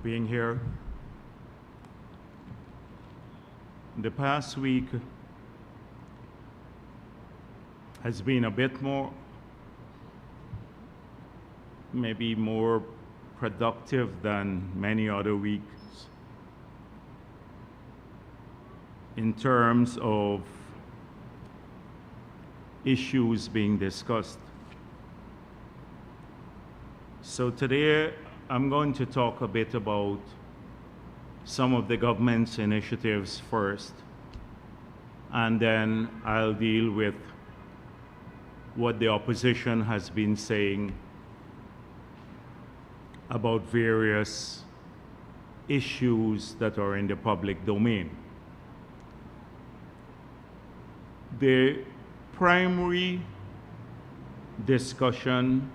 being here. The past week has been a bit maybe more productive than many other weeks in terms of issues being discussed. So today I'm going to talk a bit about some of the government's initiatives first, and then I'll deal with what the opposition has been saying about various issues that are in the public domain. The primary discussion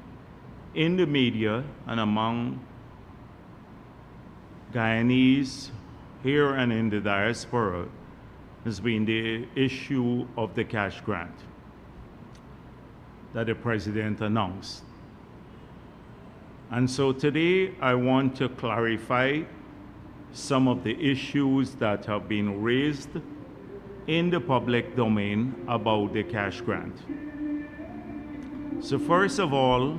in the media and among Guyanese here and in the diaspora has been the issue of the cash grant that the president announced. And so today I want to clarify some of the issues that have been raised in the public domain about the cash grant. So first of all,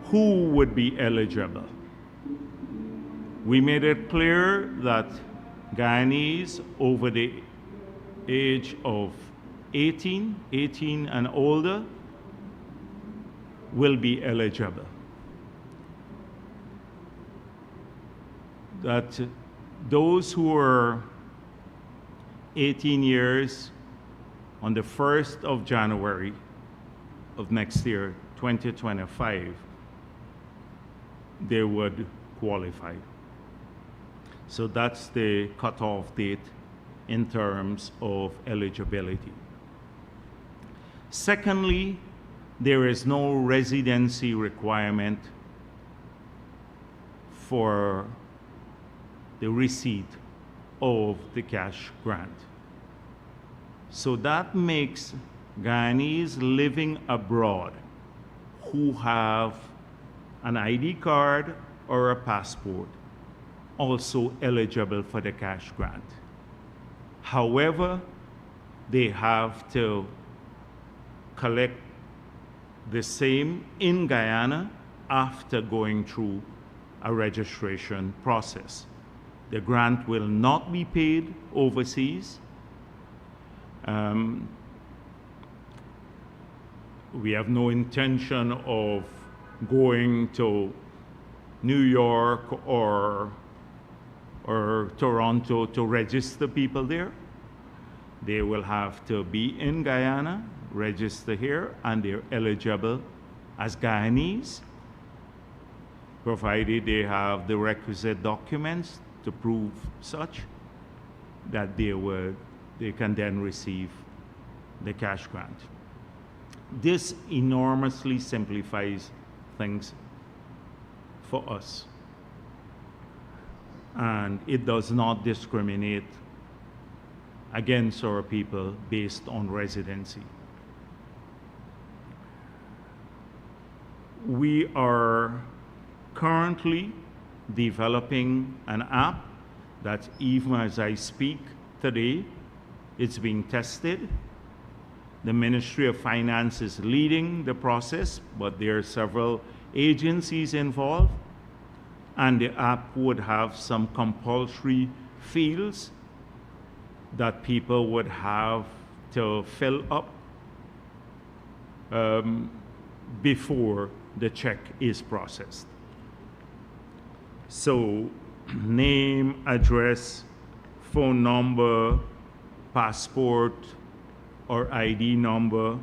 who would be eligible? We made it clear that Guyanese over the age of 18 and older will be eligible. That those who are 18 years on the 1st of January of next year, 2025, they would qualify. So that's the cutoff date in terms of eligibility. Secondly, there is no residency requirement for the receipt of the cash grant. So that makes Guyanese living abroad who have an ID card or a passport also eligible for the cash grant. However, they have to collect the same in Guyana after going through a registration process. The grant will not be paid overseas. We have no intention of going to New York or Toronto to register people there. They will have to be in Guyana, register here, and they're eligible as Guyanese, provided they have the requisite documents to prove such that they can then receive the cash grant. This enormously simplifies things for us, and it does not discriminate against our people based on residency. We are currently developing an app that, even as I speak today, it's being tested. The Ministry of Finance is leading the process, but there are several agencies involved, and the app would have some compulsory fields that people would have to fill up before the check is processed. So name, address, phone number, passport or ID number.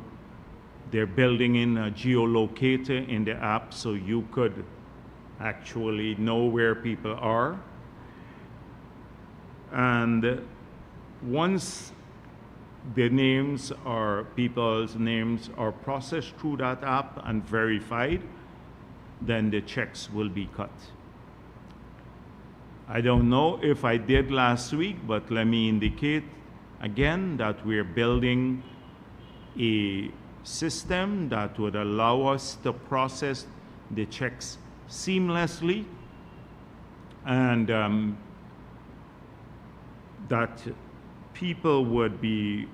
They're building in a geolocator in the app so you could actually know where people are. And once the names or people's names are processed through that app and verified, then the checks will be cut. I don't know if I did last week, but let me indicate again that we're building a system that would allow us to process the checks seamlessly and that people would be,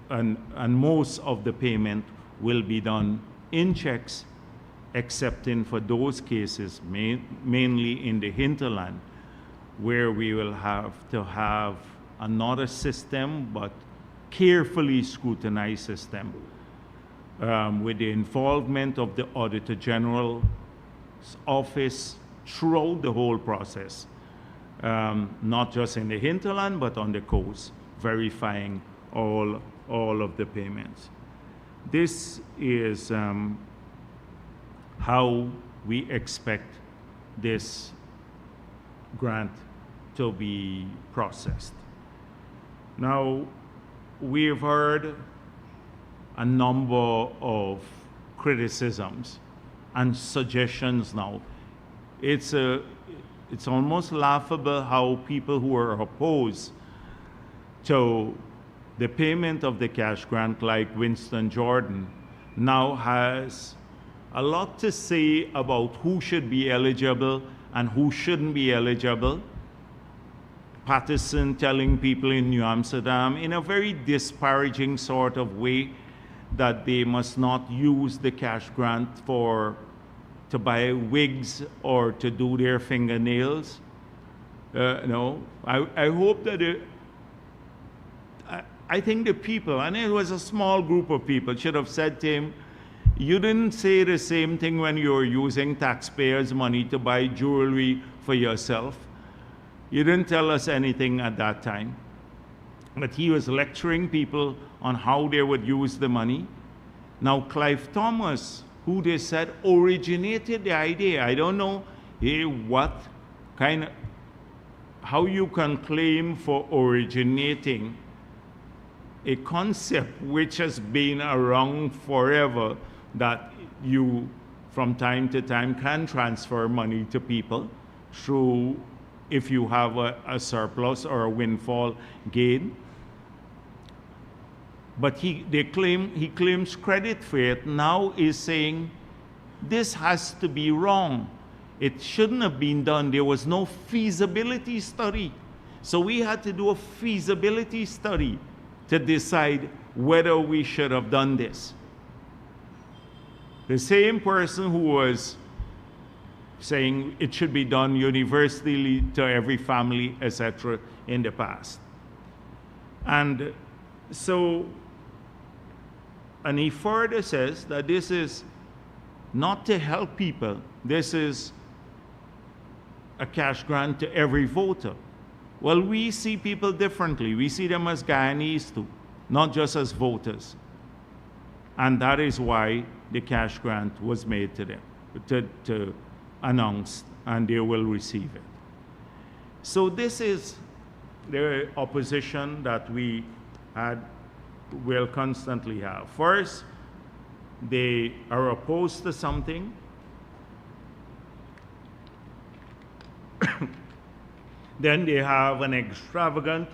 and most of the payment will be done in checks, excepting for those cases, mainly in the hinterland, where we will have to have another system, but carefully scrutinized system, with the involvement of the Auditor General's office throughout the whole process, not just in the hinterland, but on the coast, verifying all of the payments. This is how we expect this grant to be processed. Now, we've heard a number of criticisms and suggestions now. It's almost laughable how people who are opposed to the payment of the cash grant, like Winston Jordan, now has a lot to say about who should be eligible and who shouldn't be eligible. Patterson telling people in New Amsterdam in a very disparaging sort of way that they must not use the cash grant to buy wigs or to do their fingernails. No, I hope that I think the people, and it was a small group of people, should have said to him, you didn't say the same thing when you were using taxpayers' money to buy jewelry for yourself. You didn't tell us anything at that time. But he was lecturing people on how they would use the money. Now, Clive Thomas, who they said originated the idea, I don't know how you can claim for originating a concept which has been around forever, that you from time to time can transfer money to people through, if you have a surplus or a windfall gain. But he claims credit for it, now is saying this has to be wrong. It shouldn't have been done. There was no feasibility study. So we had to do a feasibility study to decide whether we should have done this. The same person who was saying it should be done universally to every family, etc., in the past. And so, and he further says that this is not to help people, this is a cash grant to every voter. Well, we see people differently. We see them as Guyanese too, not just as voters. And that is why the cash grant was made to them, to announce, and they will receive it. So this is the opposition that we will constantly have. First, they are opposed to something. Then they have an extravagant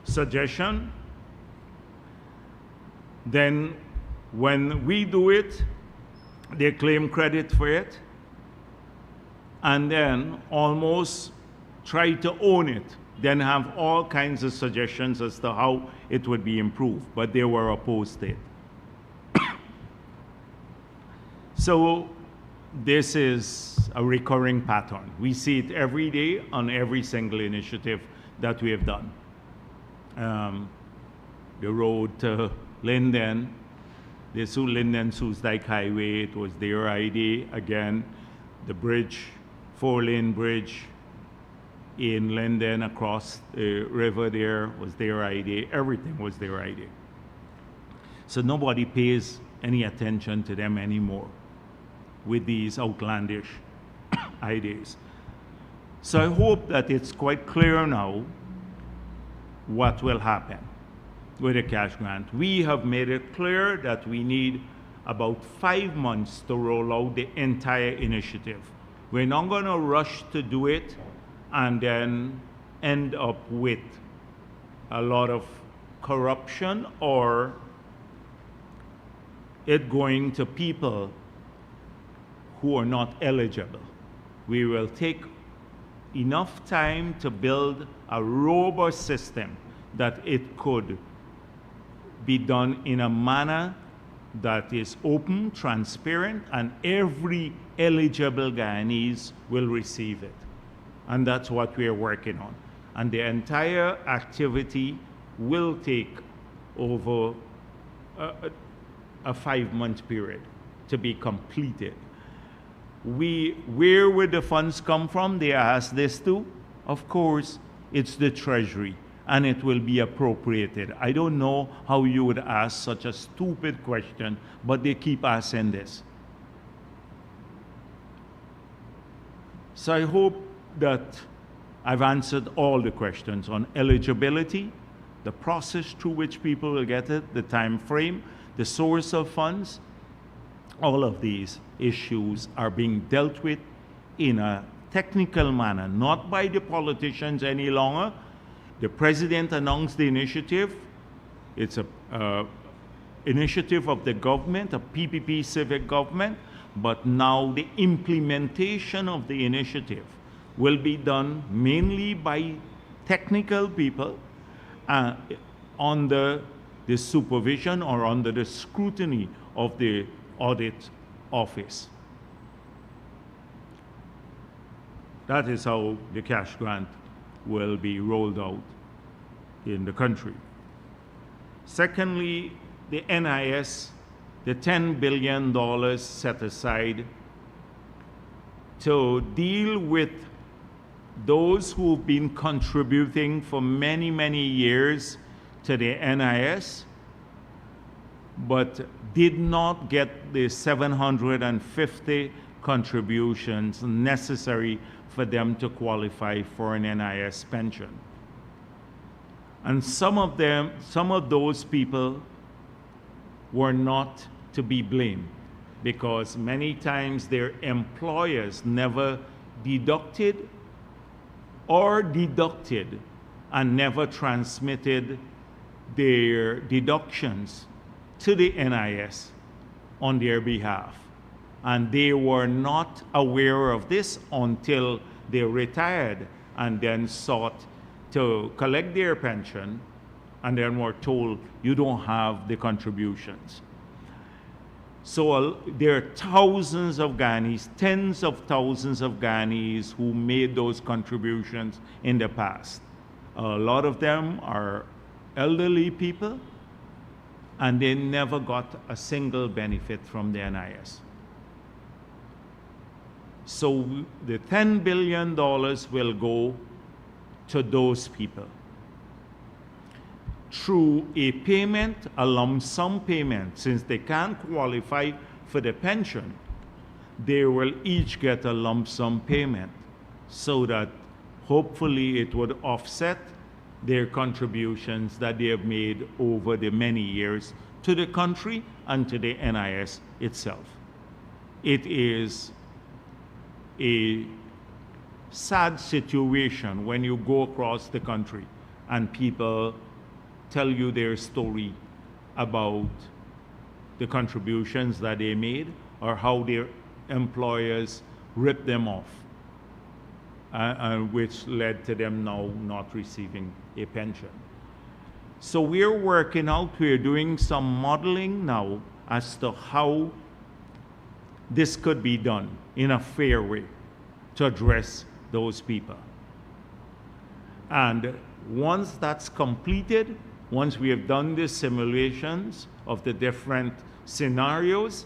suggestion. Then when we do it, they claim credit for it, and then almost try to own it, then have all kinds of suggestions as to how it would be improved, but they were opposed to it. So this is a recurring pattern. We see it every day on every single initiative that we have done. The road to Linden, the Linden-Soesdijk Highway, it was their idea. Again, the bridge, 4-lane bridge in Linden across the river there was their idea. Everything was their idea. So nobody pays any attention to them anymore with these outlandish ideas. So I hope that it's quite clear now what will happen with the cash grant. We have made it clear that we need about 5 months to roll out the entire initiative. We're not going to rush to do it and then end up with a lot of corruption or it going to people who are not eligible. We will take enough time to build a robust system that it could be done in a manner that is open, transparent, and every eligible Guyanese will receive it. And that's what we are working on. And the entire activity will take over a 5-month period to be completed. Where would the funds come from? They asked this too. Of course, it's the Treasury, and it will be appropriated. I don't know how you would ask such a stupid question, but they keep asking this. So I hope that I've answered all the questions on eligibility, the process through which people will get it, the time frame, the source of funds. All of these issues are being dealt with in a technical manner, not by the politicians any longer. The president announced the initiative. It's an initiative of the government, a PPP civic government, but now the implementation of the initiative will be done mainly by technical people under the supervision or under the scrutiny of the audit office. That is how the cash grant will be rolled out in the country. Secondly, the NIS, the $10 billion set aside to deal with those who've been contributing for many, many years to the NIS, but did not get the 750 contributions necessary for them to qualify for an NIS pension. And some of those people were not to be blamed, because many times their employers never deducted or deducted and never transmitted their deductions to the NIS on their behalf. And they were not aware of this until they retired and then sought to collect their pension and then were told, you don't have the contributions. So there are thousands of Guyanese, tens of thousands of Guyanese who made those contributions in the past. A lot of them are elderly people, and they never got a single benefit from the NIS. So the $10 billion will go to those people through a payment, a lump sum payment. Since they can't qualify for the pension, they will each get a lump sum payment so that hopefully it would offset their contributions that they have made over the many years to the country and to the NIS itself. It is a sad situation when you go across the country and people tell you their story about the contributions that they made or how their employers ripped them off, which led to them now not receiving a pension. So we're working out, we're doing some modeling now as to how this could be done in a fair way to address those people. And once that's completed, once we have done the simulations of the different scenarios,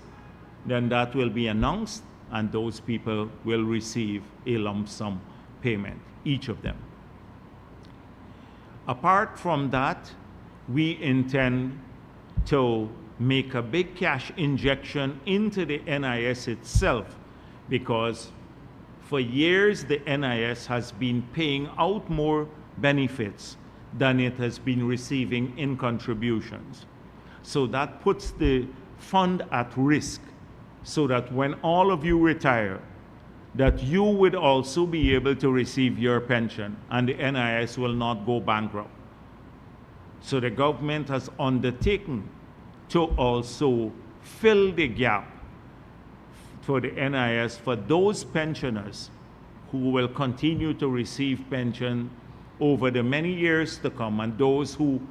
then that will be announced and those people will receive a lump sum payment, each of them. Apart from that, we intend to make a big cash injection into the NIS itself, because for years the NIS has been paying out more benefits than it has been receiving in contributions. So that puts the fund at risk, so that when all of you retire, that you would also be able to receive your pension and the NIS will not go bankrupt. So the government has undertaken to also fill the gap for the NIS for those pensioners who will continue to receive pension over the many years to come, and those who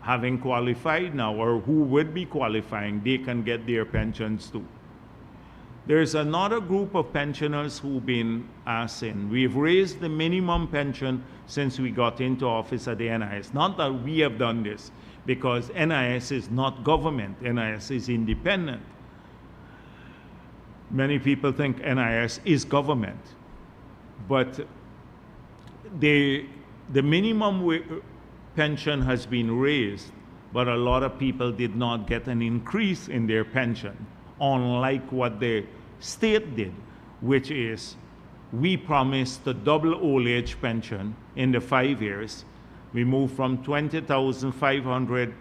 having qualified now or who would be qualifying, they can get their pensions too. There's another group of pensioners who've been asking. We've raised the minimum pension since we got into office at the NIS. Not that we have done this, because NIS is not government. NIS is independent. Many people think NIS is government, but the minimum pension has been raised, but a lot of people did not get an increase in their pension, unlike what the state did, which is we promised to double old age pension in the 5 years. We moved from 20,500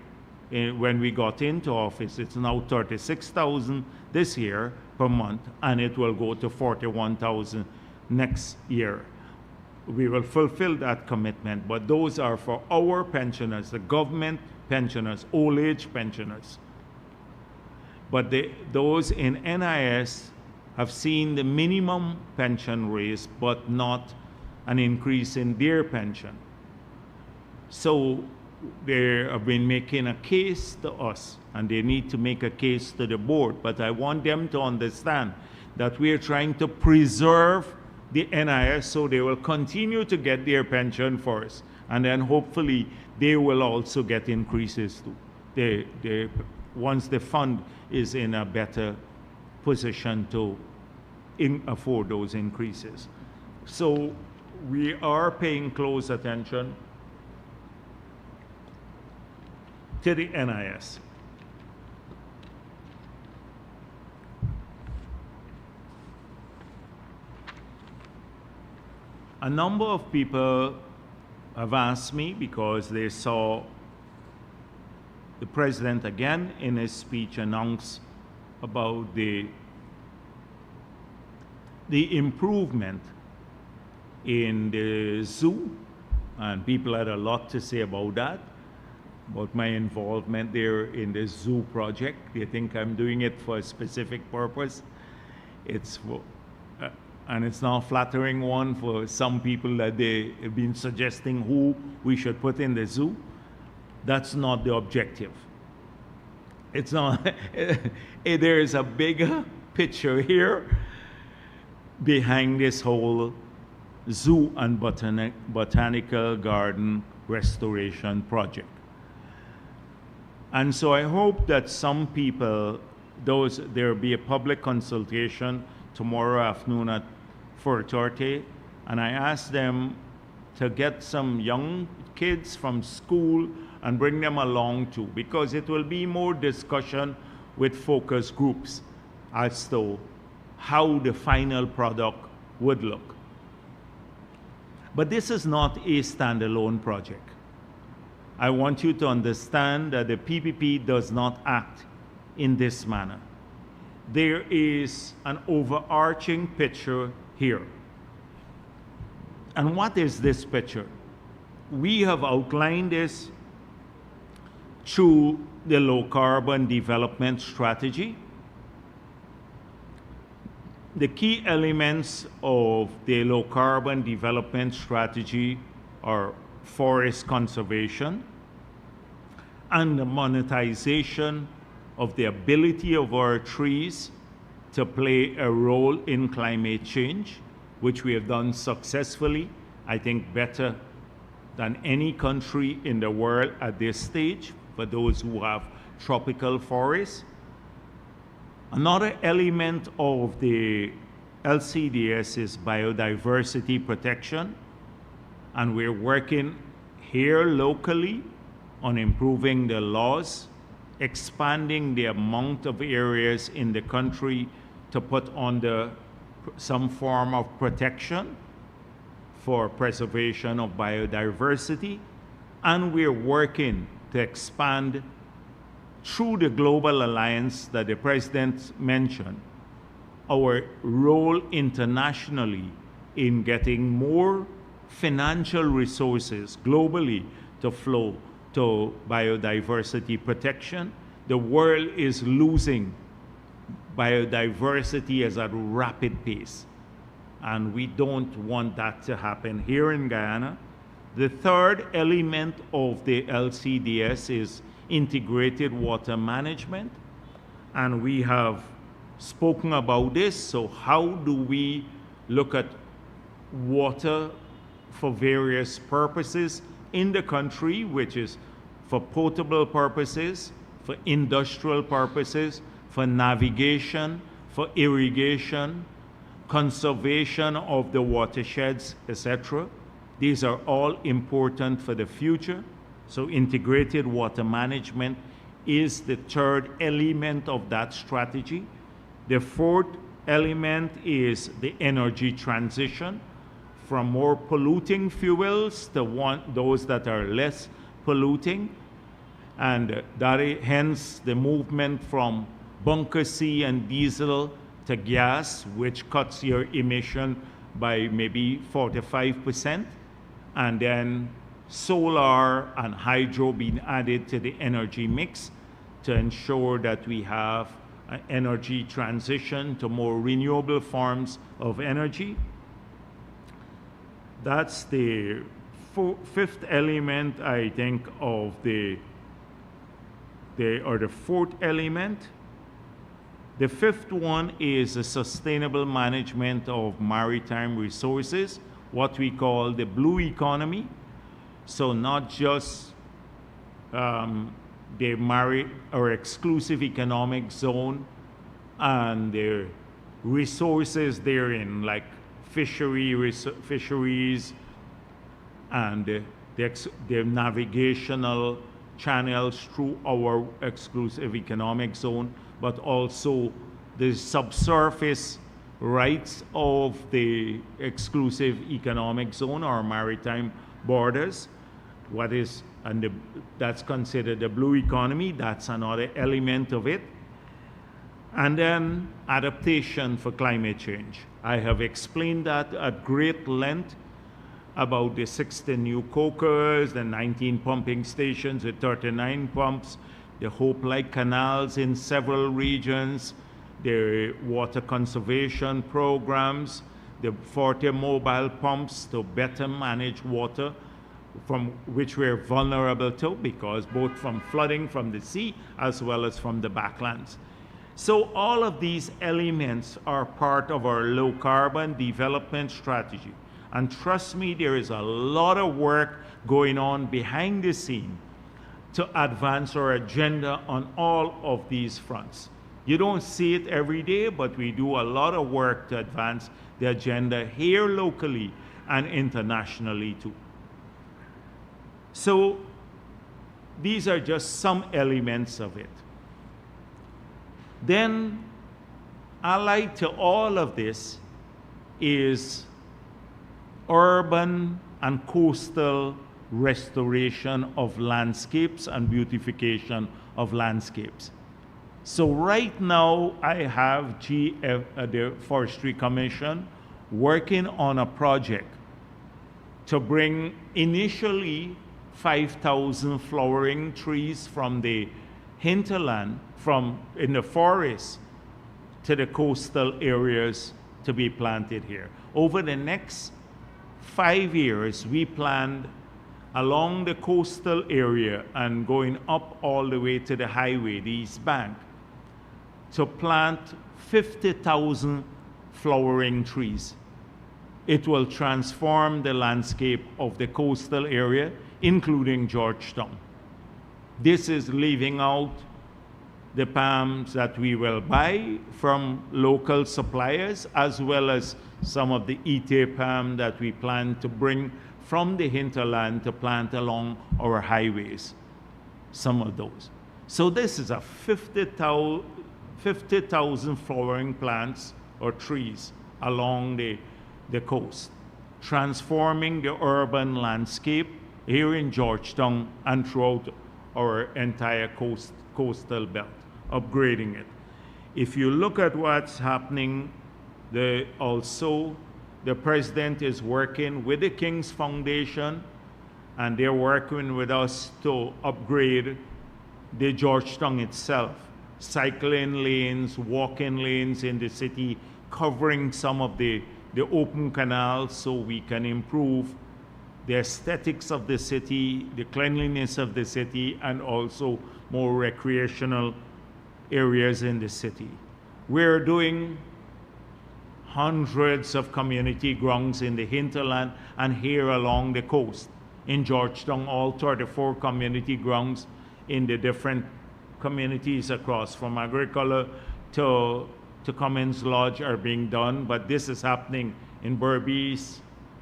when we got into office. It's now 36,000 this year per month, and it will go to 41,000 next year. We will fulfill that commitment, but those are for our pensioners, the government pensioners, old age pensioners. But those in NIS have seen the minimum pension raised, but not an increase in their pension. So they have been making a case to us, and they need to make a case to the board. But I want them to understand that we are trying to preserve the NIS so they will continue to get their pension first, and then hopefully they will also get increases too. Once the fund is in a better position to afford those increases. So we are paying close attention to the NIS. A number of people have asked me, because they saw the president again in his speech announce about the improvement in the zoo, and people had a lot to say about that, about my involvement there in the zoo project. They think I'm doing it for a specific purpose. And it's not a flattering one for some people that they have been suggesting who we should put in the zoo. That's not the objective. It's not. There is a bigger picture here behind this whole zoo and botanical garden restoration project. And so I hope that some people, there will be a public consultation tomorrow afternoon at 4:30, and I asked them to get some young kids from school and bring them along too, because it will be more discussion with focus groups as to how the final product would look. But this is not a standalone project. I want you to understand that the PPP does not act in this manner. There is an overarching picture here. And what is this picture? We have outlined this through the low carbon development strategy. The key elements of the low carbon development strategy are forest conservation and the monetization of the ability of our trees to play a role in climate change, which we have done successfully, I think better than any country in the world at this stage, for those who have tropical forests. Another element of the LCDS is biodiversity protection, and we're working here locally on improving the laws, expanding the amount of areas in the country to put under some form of protection for preservation of biodiversity, and we're working to expand through the global alliance that the president mentioned, our role internationally in getting more financial resources globally to flow to biodiversity protection. The world is losing biodiversity at a rapid pace. and we don't want that to happen here in Guyana. The third element of the LCDS is integrated water management, and we have spoken about this. So how do we look at water for various purposes in the country, which is for potable purposes, for industrial purposes, for navigation, for irrigation, conservation of the watersheds, etc. These are all important for the future. So integrated water management is the third element of that strategy. The fourth element is the energy transition from more polluting fuels to those that are less polluting. And hence the movement from bunker C and diesel to gas, which cuts your emission by maybe 45%. And then solar and hydro being added to the energy mix to ensure that we have an energy transition to more renewable forms of energy. That's the fifth element, I think, of the fourth element. The fifth one is the sustainable management of maritime resources, what we call the blue economy. So not just the marine or exclusive economic zone and the resources therein, like fisheries and the navigational channels through our exclusive economic zone, but also the subsurface rights of the exclusive economic zone or maritime borders. That's considered the blue economy. That's another element of it. And then adaptation for climate change. I have explained that at great length about the 60 new cokers, the 19 pumping stations with 39 pumps, the Hope-like canals in several regions, the water conservation programs, the 40 mobile pumps to better manage water from which we're vulnerable to, because both from flooding from the sea as well as from the backlands. So all of these elements are part of our low carbon development strategy. And trust me, there is a lot of work going on behind the scene to advance our agenda on all of these fronts. You don't see it every day, but we do a lot of work to advance the agenda here locally and internationally too. So these are just some elements of it. Then, allied to all of this is urban and coastal restoration of landscapes and beautification of landscapes. So right now, I have the Forestry Commission working on a project to bring initially 5,000 flowering trees from the hinterland, in the forest, to the coastal areas to be planted here. Over the next 5 years, we planned along the coastal area and going up all the way to the highway, the East Bank, to plant 50,000 flowering trees. It will transform the landscape of the coastal area, including Georgetown. This is leaving out the palms that we will buy from local suppliers, as well as some of the Ite palm that we plan to bring from the hinterland to plant along our highways, some of those. So this is a 50,000 flowering plants or trees along the coast, transforming the urban landscape here in Georgetown and throughout our entire coastal belt, upgrading it. If you look at what's happening, also the president is working with the King's Foundation, and they're working with us to upgrade the Georgetown itself. Cycling lanes, walking lanes in the city, covering some of the the open canals so we can improve the aesthetics of the city, the cleanliness of the city, and also more recreational areas in the city. We're doing hundreds of community grounds in the hinterland and here along the coast. In Georgetown, all 34 community grounds in the different communities across from Agricola to Cummins Lodge are being done, but this is happening in Berbice,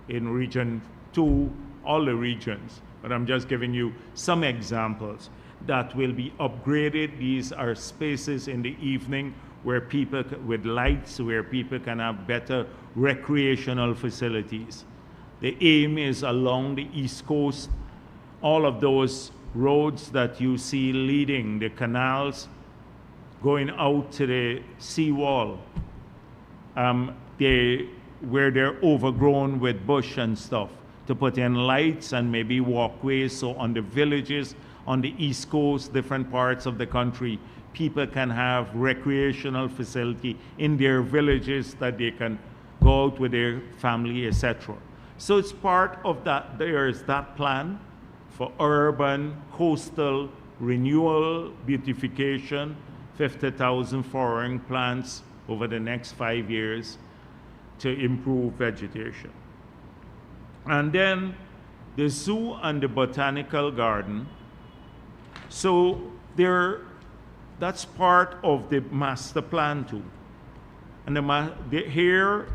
in Region 2, all the regions. But I'm just giving you some examples that will be upgraded. These are spaces in the evening where people, with lights, where people can have better recreational facilities. The aim is along the East Coast, all of those roads that you see leading, the canals, going out to the seawall, where they're overgrown with bush and stuff, to put in lights and maybe walkways, so on the villages, on the East Coast, different parts of the country, people can have recreational facility in their villages that they can go out with their family, etc. So it's part of that. There is that plan for urban, coastal renewal, beautification, 50,000 flowering plants over the next 5 years to improve vegetation. And then the zoo and the botanical garden. So that's part of the master plan too. And here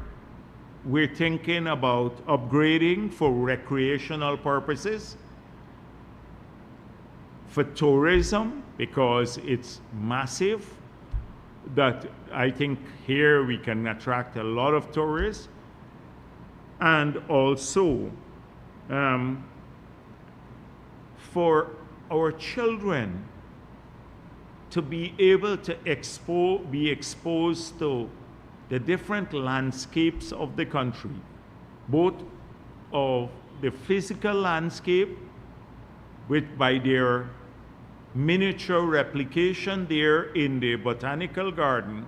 we're thinking about upgrading for recreational purposes, for tourism, because it's massive, that I think here we can attract a lot of tourists, and also for our children to be able to be exposed to the different landscapes of the country, both of the physical landscape, by their miniature replication there in the botanical garden,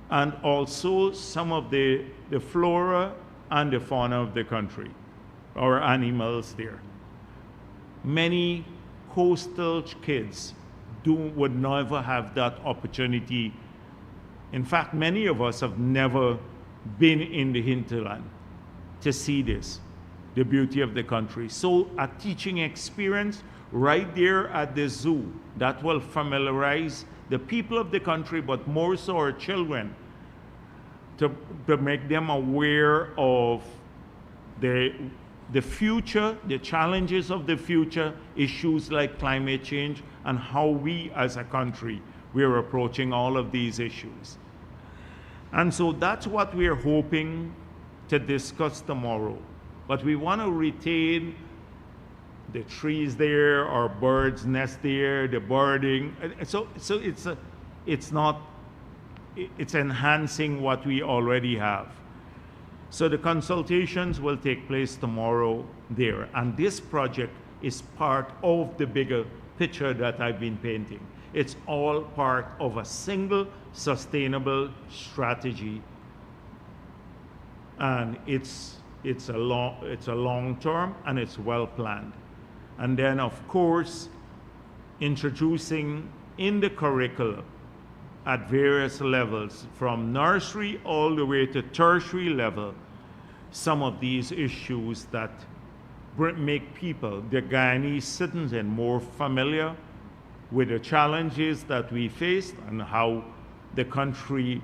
and also some of the flora and the fauna of the country, our animals there. Many coastal kids would never have that opportunity. In fact, many of us have never been in the hinterland to see this, the beauty of the country. So a teaching experience right there at the zoo that will familiarize the people of the country, but more so our children, to make them aware of the future, the challenges of the future, issues like climate change, and how we as a country, we're approaching all of these issues. And so that's what we're hoping to discuss tomorrow. But we want to retain the trees there, our birds nest there, the birding. So it's enhancing what we already have. So the consultations will take place tomorrow there. And this project is part of the bigger picture that I've been painting. It's all part of a single sustainable strategy. And it's a long term, and it's well planned. And then, of course, introducing in the curriculum at various levels, from nursery all the way to tertiary level, some of these issues that make people, the Guyanese citizen, more familiar with the challenges that we face and how the country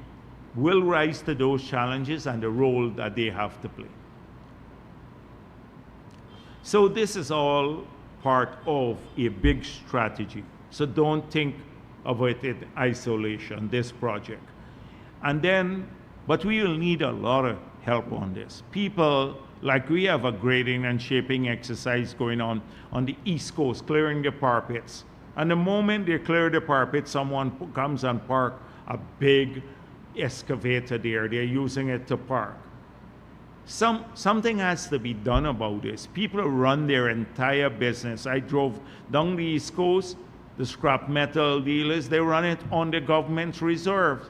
will rise to those challenges and the role that they have to play. So this is all part of a big strategy. So don't think of it in isolation, this project. And then, but we will need a lot of help on this. People, like we have a grading and shaping exercise going on the East Coast, clearing the parapets. And the moment they clear the parapet, someone comes and park a big excavator there. They're using it to park. Something has to be done about this. People run their entire business. I drove down the East Coast, the scrap metal dealers, they run it on the government's reserves.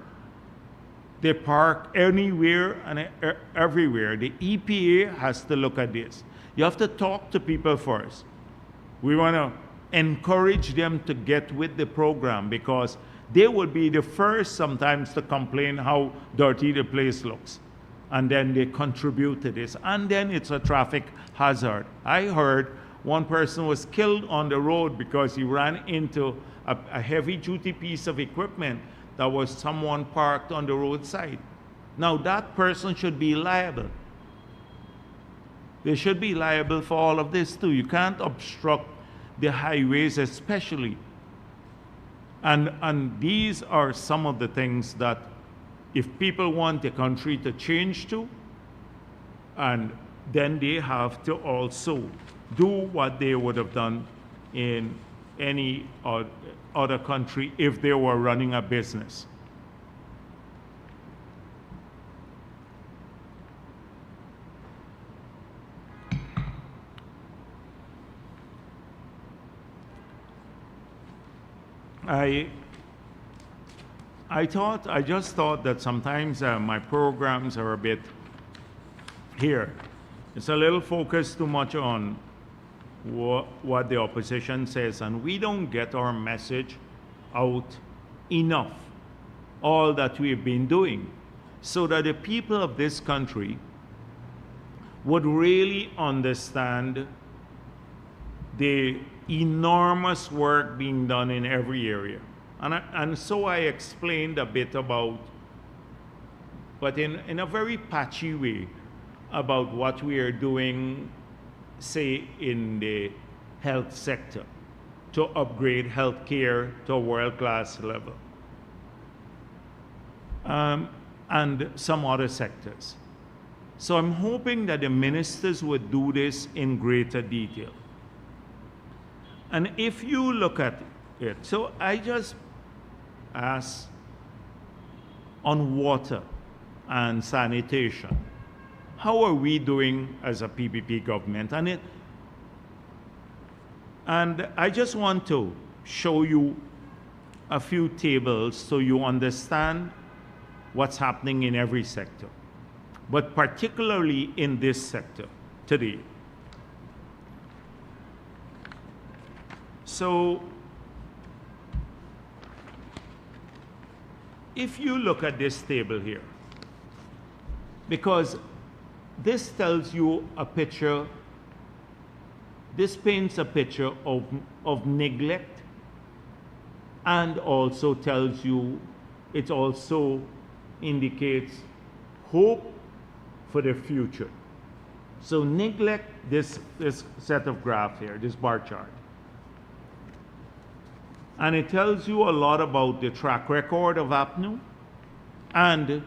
They park anywhere and everywhere. The EPA has to look at this. You have to talk to people first. We want to encourage them to get with the program because they will be the first sometimes to complain how dirty the place looks. And then they contribute to this. And then it's a traffic hazard. I heard one person was killed on the road because he ran into a heavy-duty piece of equipment that was someone parked on the roadside. Now that person should be liable. They should be liable for all of this too. You can't obstruct the highways especially. And these are some of the things that if people want the country to change to, and then they have to also do what they would have done in any other country if they were running a business. I just thought that sometimes my programs are a bit here. It's a little focused too much on what the opposition says, and we don't get our message out enough, all that we've been doing, so that the people of this country would really understand the enormous work being done in every area. And so I explained a bit about, but in a very patchy way, about what we are doing, say, in the health sector to upgrade healthcare to a world-class level, and some other sectors. So I'm hoping that the ministers would do this in greater detail. And if you look at it, so I just asked on water and sanitation, how are we doing as a PPP government? And I just want to show you a few tables so you understand what's happening in every sector, but particularly in this sector today. So if you look at this table here, because this tells you a picture, this paints a picture of neglect, and also tells you, it also indicates hope for the future. So neglect, this set of graph here, this bar chart. And it tells you a lot about the track record of APNU and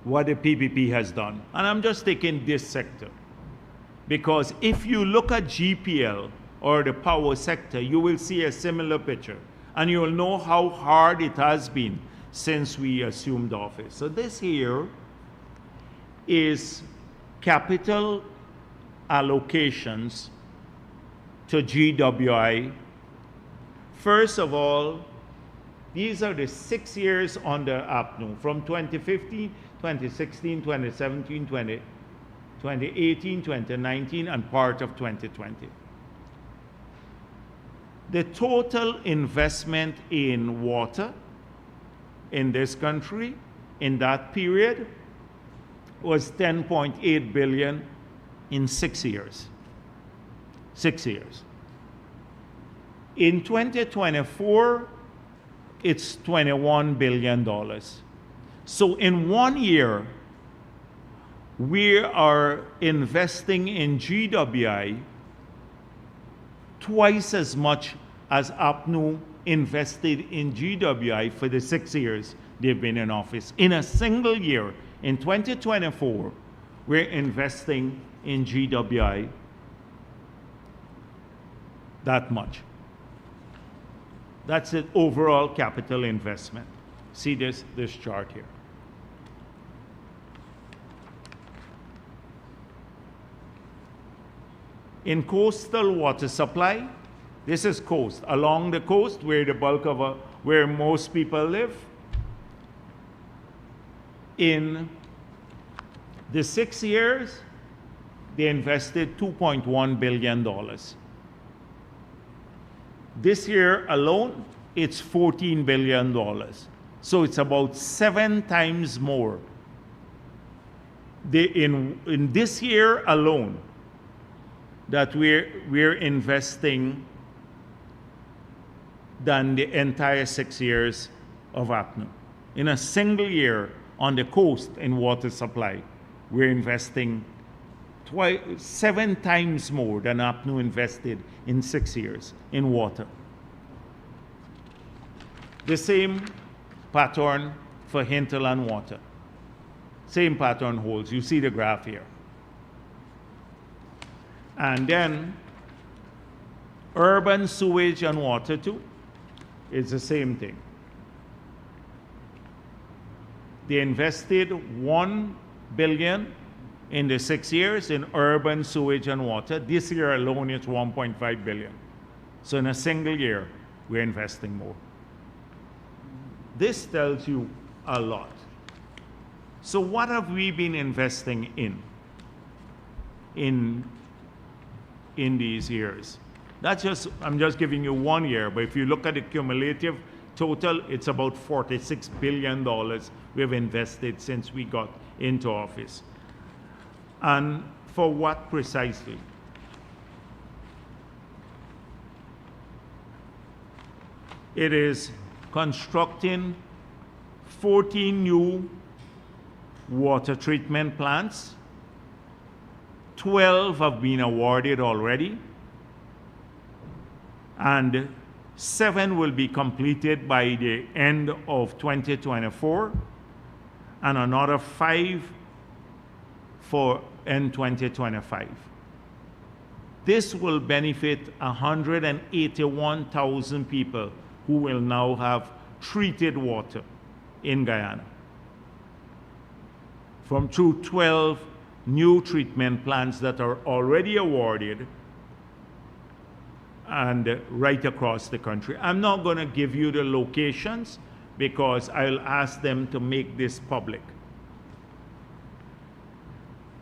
what the PPP has done. And I'm just taking this sector, because if you look at GPL or the power sector, you will see a similar picture, and you will know how hard it has been since we assumed office. So this here is capital allocations to GWI. First of all, these are the 6 years under APNU, from 2015, 2016, 2017, 2018, 2019, and part of 2020. The total investment in water in this country in that period was $10.8 billion in 6 years. 6 years. In 2024, it's $21 billion. So in 1 year, we are investing in GWI twice as much as APNU invested in GWI for the 6 years they've been in office. In a single year, in 2024, we're investing in GWI that much. That's the overall capital investment. See this chart here. In coastal water supply, this is coast, along the coast where the bulk of where most people live. In the 6 years, they invested $2.1 billion. This year alone, it's $14 billion. So it's about 7 times more. In this year alone, that we're investing than the entire 6 years of APNU. In a single year on the coast in water supply, we're investing 7 times more than APNU invested in 6 years in water. The same pattern for hinterland water. Same pattern holds. You see the graph here. And then urban sewage and water too, it's the same thing. They invested $1 billion in the 6 years in urban sewage and water. This year alone, it's $1.5 billion. So in a single year, we're investing more. This tells you a lot. So what have we been investing in these years? I'm just giving you 1 year, but if you look at the cumulative total, it's about $46 billion we've invested since we got into office. And for what precisely? It is constructing 14 new water treatment plants. 12 have been awarded already, and 7 will be completed by the end of 2024, and another 5 for in 2025. This will benefit 181,000 people who will now have treated water in Guyana through 12 new treatment plants that are already awarded and right across the country. I'm not going to give you the locations because I'll ask them to make this public.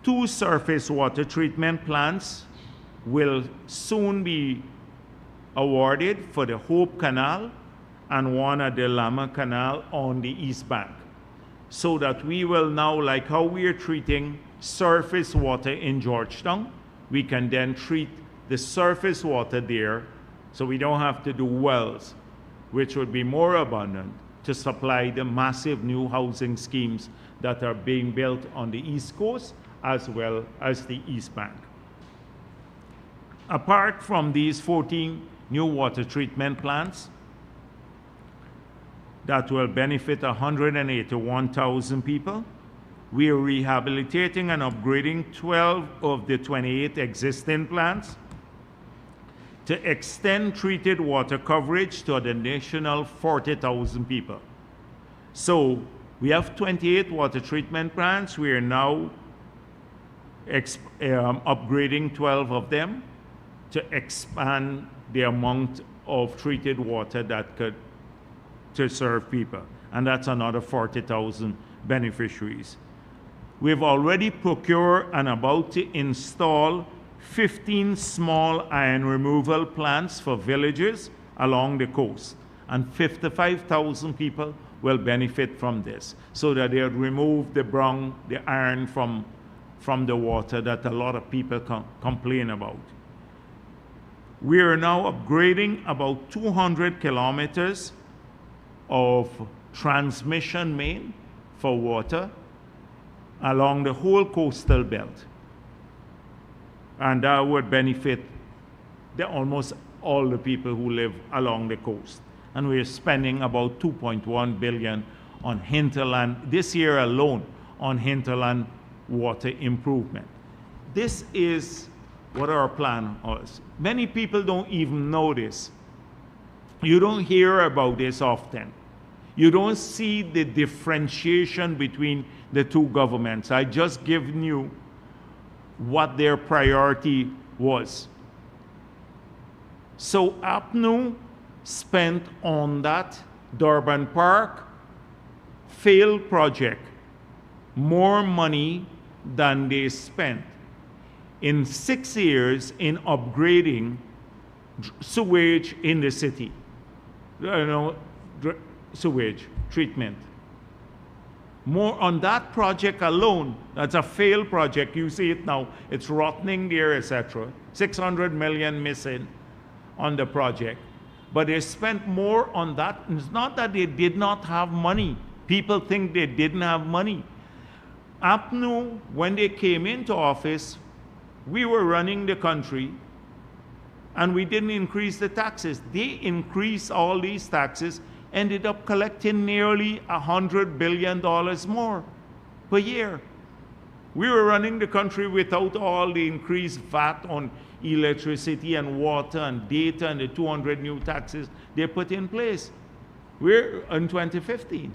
2 surface water treatment plants will soon be awarded for the Hope Canal and one at the Lama Canal on the East Bank. So that we will now, like how we are treating surface water in Georgetown, we can then treat the surface water there, so we don't have to do wells, which would be more abundant to supply the massive new housing schemes that are being built on the East Coast as well as the East Bank. Apart from these 14 new water treatment plants that will benefit 181,000 people, we are rehabilitating and upgrading 12 of the 28 existing plants to extend treated water coverage to an additional 40,000 people. So we have 28 water treatment plants. We are now upgrading 12 of them to expand the amount of treated water that could to serve people. And that's another 40,000 beneficiaries. We've already procured and about to install 15 small iron removal plants for villages along the coast. And 55,000 people will benefit from this, so that they'll remove the brown, the iron from the water that a lot of people complain about. We are now upgrading about 200 kilometers of transmission main for water along the whole coastal belt. And that would benefit almost all the people who live along the coast. And we're spending about $2.1 billion on hinterland, this year alone, on hinterland water improvement. This is what our plan is. Many people don't even know this. You don't hear about this often. You don't see the differentiation between the two governments. I just given you what their priority was. So APNU spent on that Durban Park failed project more money than they spent in 6 years in upgrading sewage in the city. Sewage treatment. More on that project alone, that's a failed project. You see it now, it's rotting there, etc. 600 million missing on the project. But they spent more on that. It's not that they did not have money. People think they didn't have money. APNU, when they came into office, we were running the country and we didn't increase the taxes. They increased all these taxes, ended up collecting nearly $100 billion more per year. We were running the country without all the increased VAT on electricity and water and data and the 200 new taxes they put in place. We're in 2015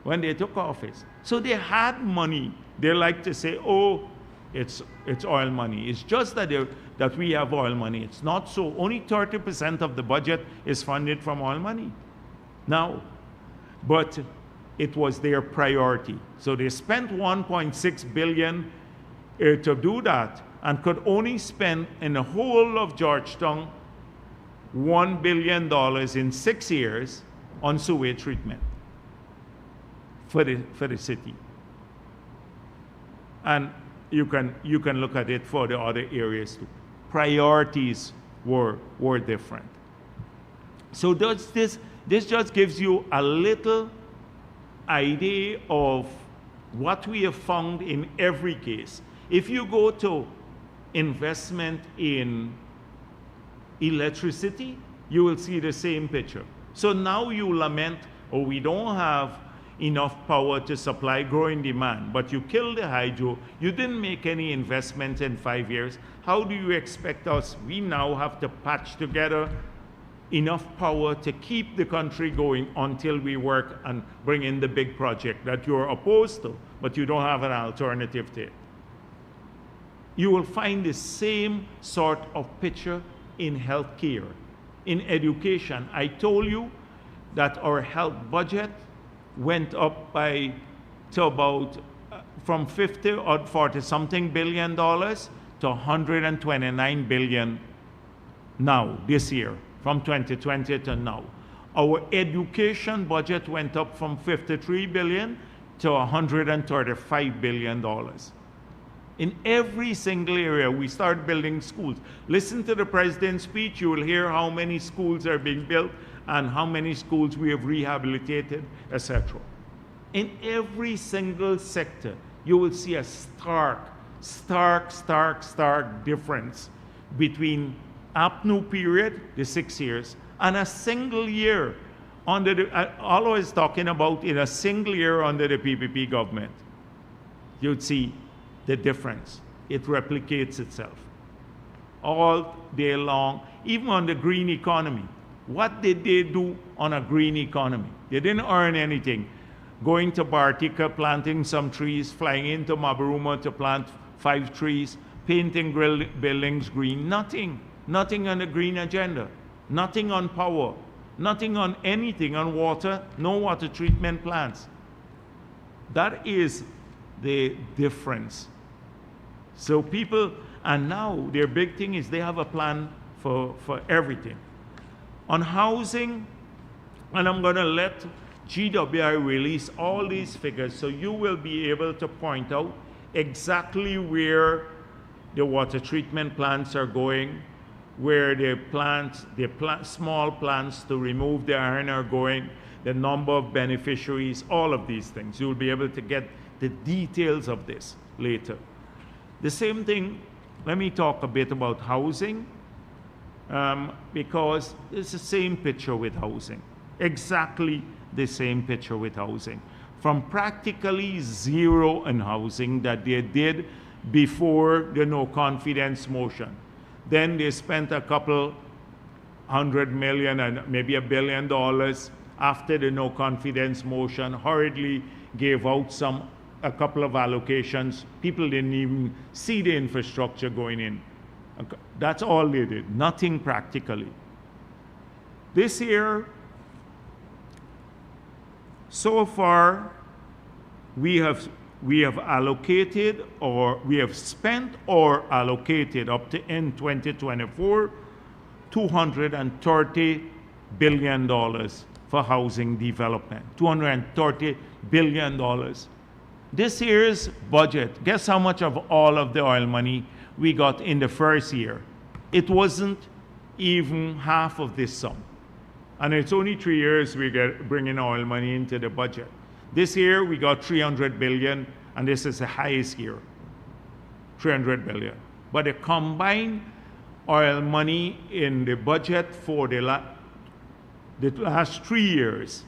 when they took office. So they had money. They like to say, oh, it's oil money. It's just that we have oil money. It's not so. Only 30% of the budget is funded from oil money now. But it was their priority. So they spent $1.6 billion to do that and could only spend in the whole of Georgetown $1 billion in 6 years on sewage treatment for the city. And you can look at it for the other areas too. Priorities were different. So this just gives you a little idea of what we have found in every case. If you go to investment in electricity, you will see the same picture. So now you lament, oh, we don't have enough power to supply growing demand, but you killed the hydro, you didn't make any investment in 5 years. How do you expect us? We now have to patch together enough power to keep the country going until we work and bring in the big project that you're opposed to, but you don't have an alternative to it. You will find the same sort of picture in healthcare, in education. I told you that our health budget went up to about from 50 or 40 something billion dollars to 129 billion now this year, from 2020 to now. Our education budget went up from 53 billion to 135 billion dollars. In every single area, we start building schools. Listen to the president's speech, you will hear how many schools are being built and how many schools we have rehabilitated, etc. In every single sector, you will see a stark difference between APNU period, the 6 years, and a single year under the, always talking about in a single year under the PPP government. You'd see the difference. It replicates itself all day long, even on the green economy. What did they do on a green economy? They didn't earn anything. Going to Bartica, planting some trees, flying into Mabaruma to plant 5 trees, painting buildings green, nothing. Nothing on the green agenda. Nothing on power. Nothing on anything on water, no water treatment plants. That is the difference. So people, and now their big thing is they have a plan for everything. On housing, and I'm going to let GWI release all these figures so you will be able to point out exactly where the water treatment plants are going, where the small plants to remove the iron are going, the number of beneficiaries, all of these things. You'll be able to get the details of this later. The same thing, let me talk a bit about housing, because it's the same picture with housing. Exactly the same picture with housing. From practically zero in housing that they did before the no confidence motion. Then they spent a couple $100 million and maybe $1 billion after the no confidence motion, hurriedly gave out a couple of allocations. People didn't even see the infrastructure going in. That's all they did, nothing practically. This year, so far, we we have allocated, or we have spent or allocated up to in 2024, $230 billion for housing development. $230 billion. This year's budget, guess how much of all of the oil money we got in the first year? It wasn't even half of this sum. And it's only 3 years we get bringing oil money into the budget. This year we got 300 billion, and this is the highest year, 300 billion. But the combined oil money in the budget for the last 3 years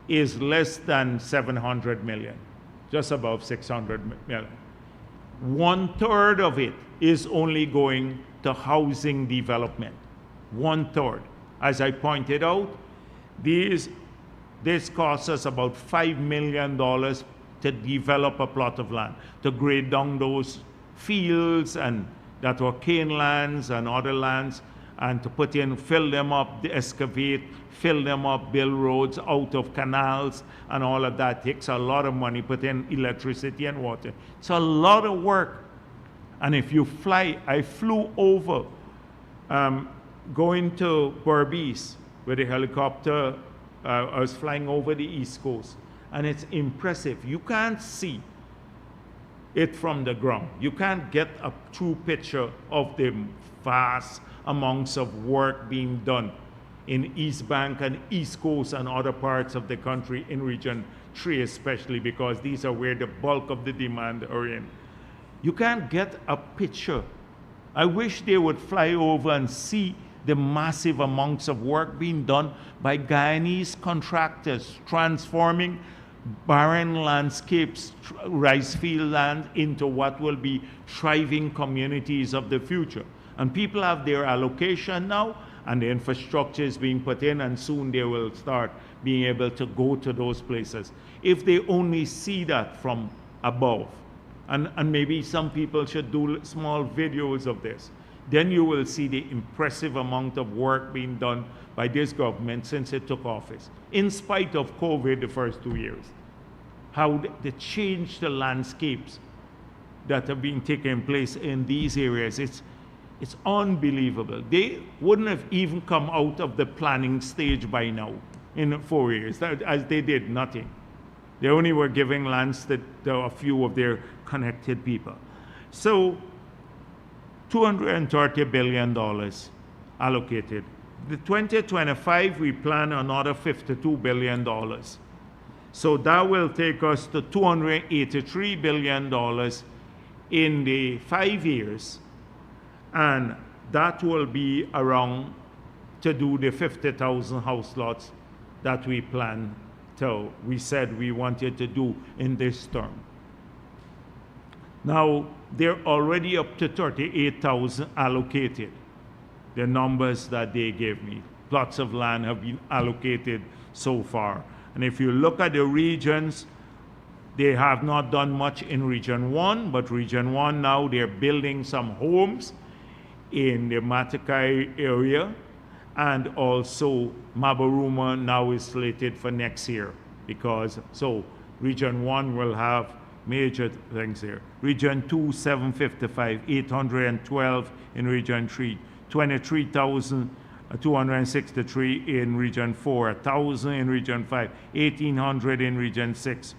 is less than 700 million, just above 600 million. 1/3 of it is only going to housing development. 1/3. As I pointed out, this costs us about $5 million to develop a plot of land, to grade down those fields and that were cane lands and other lands, and to put in, fill them up, excavate, fill them up, build roads out of canals, and all of that takes a lot of money, put in electricity and water. It's a lot of work. And if you fly, I flew over, going to Berbice with a helicopter. I was flying over the East Coast, and it's impressive. You can't see it from the ground. You can't get a true picture of the vast amounts of work being done in East Bank and East Coast and other parts of the country, in Region 3 especially, because these are where the bulk of the demand are in. You can't get a picture. I wish they would fly over and see the massive amounts of work being done by Guyanese contractors, transforming barren landscapes, rice field land, into what will be thriving communities of the future. And people have their allocation now, and the infrastructure is being put in, and soon they will start being able to go to those places. If they only see that from above, and maybe some people should do small videos of this, then you will see the impressive amount of work being done by this government since it took office, in spite of COVID the first 2 years. How they changed the landscapes that have been taking place in these areas. It's unbelievable. They wouldn't have even come out of the planning stage by now in 4 years, as they did nothing. They only were giving lands to a few of their connected people. So $230 billion allocated. The 2025, we plan another $52 billion. So that will take us to $283 billion in the 5 years. And that will be around to do the 50,000 house lots that we plan to, we said we wanted to do in this term. Now, they're already up to 38,000 allocated, the numbers that they gave me. Plots of land have been allocated so far. And if you look at the regions, they have not done much in Region 1, but Region 1 now, they're building some homes in the Matakai area, and also Mabaruma now is slated for next year, because, so Region 1 will have major things here. Region 2, 755, 812 in Region 3, 23,263 in Region 4, 1,000 in Region 5, 1,800 in Region 6,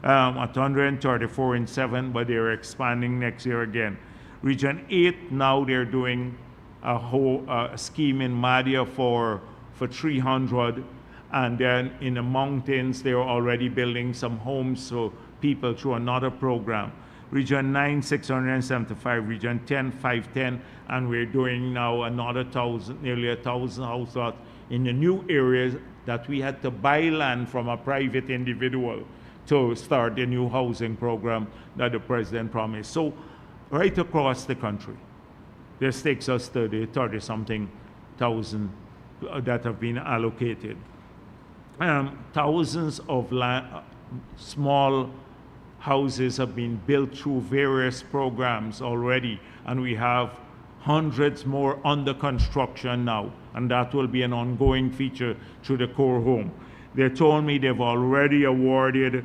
134 in 7, but they're expanding next year again. Region 8, now they're doing a whole scheme in Madhya for 300, and then in the mountains, they're already building some homes for people through another program. Region 9, 675, Region 10, 510, and we're doing now another 1,000, nearly 1,000 house lots in the new areas that we had to buy land from a private individual to start the new housing program that the president promised. So right across the country, this takes us to the 30-something thousand that have been allocated. Thousands of small houses have been built through various programs already, and we have hundreds more under construction now, and that will be an ongoing feature through the core home. They told me they've already awarded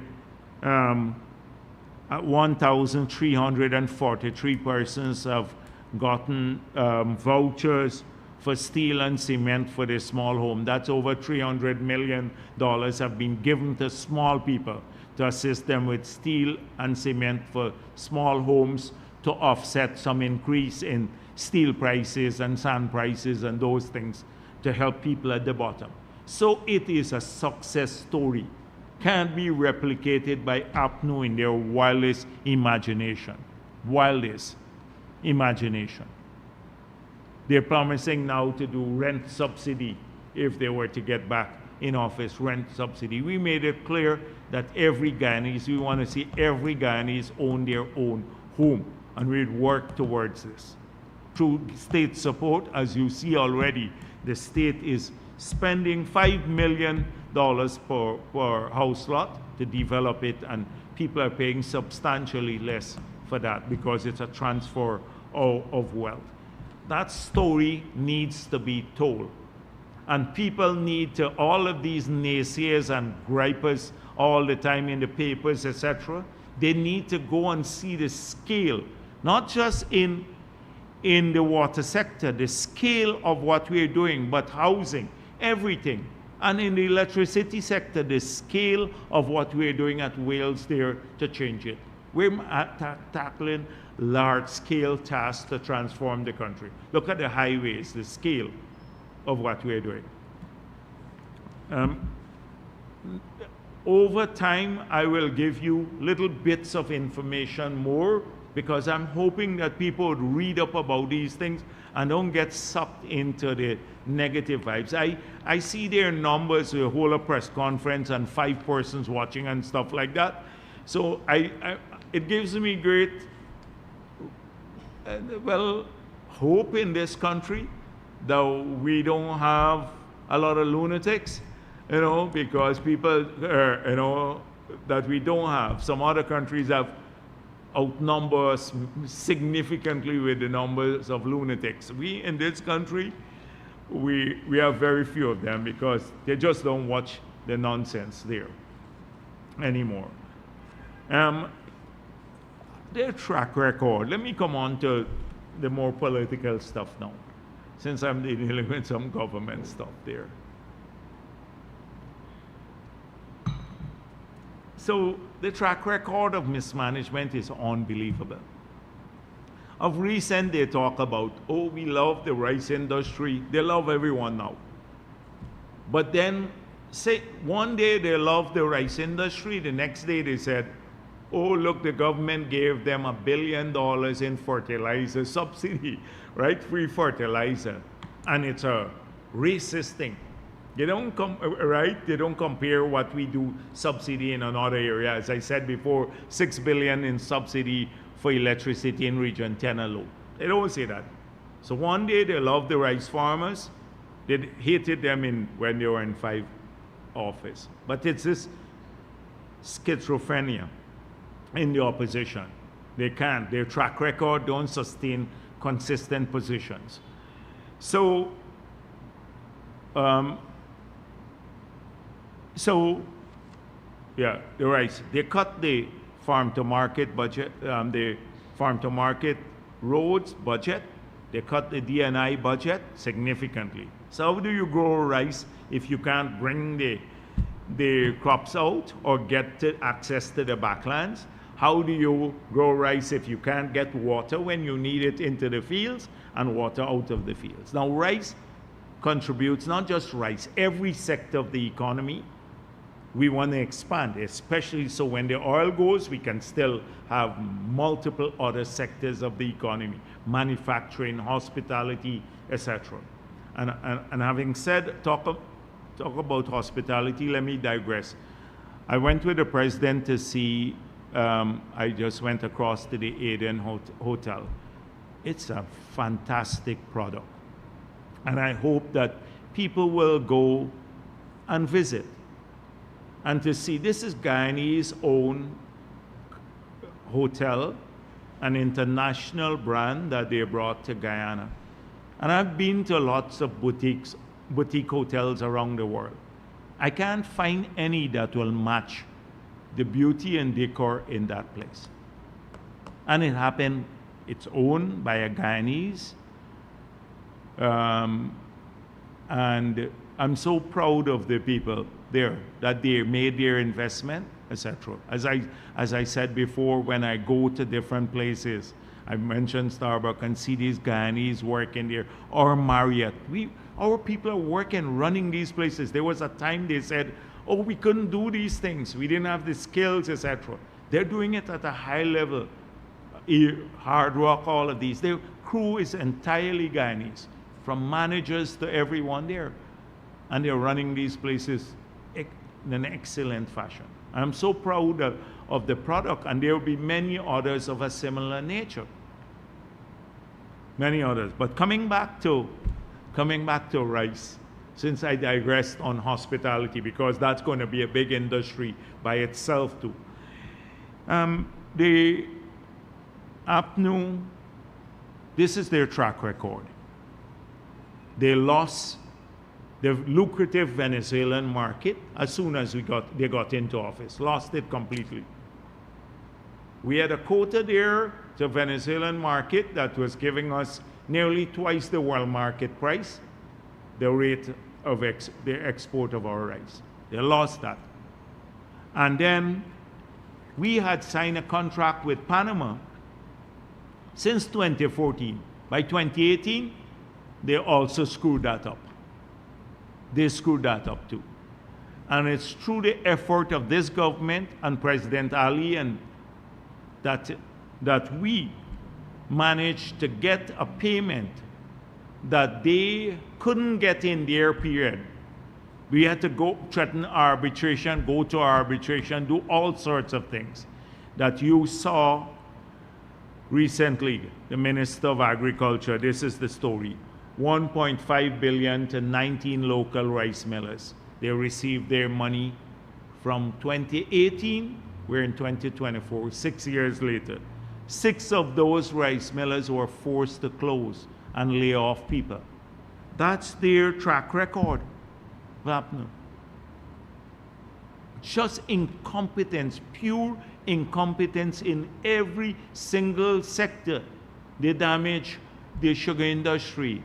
1,343 persons have gotten vouchers for steel and cement for their small home. That's over $300 million have been given to small people to assist them with steel and cement for small homes to offset some increase in steel prices and sand prices and those things to help people at the bottom. So it is a success story. Can't be replicated by APNU in their wildest imagination. Wildest imagination. They're promising now to do rent subsidy if they were to get back in office, rent subsidy. We made it clear that every Guyanese, we want to see every Guyanese own their own home, and we'd work towards this. Through state support, as you see already, the state is spending $5 million per house lot to develop it, and people are paying substantially less for that because it's a transfer of wealth. That story needs to be told. And people need to, all of these naysayers and gripers all the time in the papers, etc., they need to go and see the scale, not just in the water sector, the scale of what we're doing, but housing, everything. And in the electricity sector, the scale of what we're doing at Wales there to change it. We're tackling large-scale tasks to transform the country. Look at the highways, the scale of what we're doing. Over time, I will give you little bits of information more, because I'm hoping that people would read up about these things and don't get sucked into the negative vibes. I see their numbers, we hold a press conference and 5 persons watching and stuff like that. So it gives me great, hope in this country that we don't have a lot of lunatics, because people, that we don't have. Some other countries have outnumber us significantly with the numbers of lunatics. We, in this country, we have very few of them because they just don't watch the nonsense there anymore. Their track record. Let me come on to the more political stuff now, since I'm dealing with some government stuff there. So the track record of mismanagement is unbelievable. Of recent, they talk about, oh, we love the rice industry. They love everyone now. But then, say, one day they love the rice industry, the next day they said, oh, look, the government gave them $1 billion in fertilizer subsidy, right? Free fertilizer. And it's a racist thing. They don't They don't compare what we do subsidy in another area. As I said before, $6 billion in subsidy for electricity in Region 10 alone. They don't say that. So one day they love the rice farmers. They hated them when they were in 5 office. But it's this schizophrenia in the opposition. They can't. Their track record don't sustain consistent positions. So yeah, the rice. They cut the farm-to-market budget, the farm-to-market roads budget. They cut the D&I budget significantly. So how do you grow rice if you can't bring the crops out or get access to the backlands? How do you grow rice if you can't get water when you need it into the fields and water out of the fields? Now, rice contributes, not just rice, every sector of the economy. We want to expand, especially so when the oil goes, we can still have multiple other sectors of the economy, manufacturing, hospitality, etc. And having said, talk about hospitality, let me digress. I went with the president to see, I just went across to the Aden Hotel. It's a fantastic product. And I hope that people will go and visit and to see. This is Guyanese's own hotel, an international brand that they brought to Guyana. And I've been to lots of boutique hotels around the world. I can't find any that will match the beauty and decor in that place. And it happened, it's owned by a Guyanese. And I'm so proud of the people there that they made their investment, etc. As I said before, when I go to different places, I mentioned Starbucks and see these Guyanese working there, or Marriott. Our people are working, running these places. There was a time they said, oh, we couldn't do these things. We didn't have the skills, etc. They're doing it at a high level. Hard Rock, all of these. Their crew is entirely Guyanese, from managers to everyone there. And they're running these places in an excellent fashion. I'm so proud of the product, and there will be many others of a similar nature. Many others. But coming back to rice, since I digressed on hospitality, because that's going to be a big industry by itself too. The APNU, this is their track record. They lost the lucrative Venezuelan market as soon as they got into office, lost it completely. We had a quota there to Venezuelan market that was giving us nearly twice the world market price, the rate of the export of our rice. They lost that. And then we had signed a contract with Panama since 2014. By 2018, they also screwed that up. They screwed that up too. And it's through the effort of this government and President Ali and that we managed to get a payment that they couldn't get in their period. We had to go threaten arbitration, go to arbitration, do all sorts of things that you saw recently. The Minister of Agriculture, this is the story. 1.5 billion to 19 local rice millers. They received their money from 2018. We're in 2024, 6 years later. 6 of those rice millers were forced to close and lay off people. That's their track record. Just incompetence, pure incompetence in every single sector. They damage the sugar industry.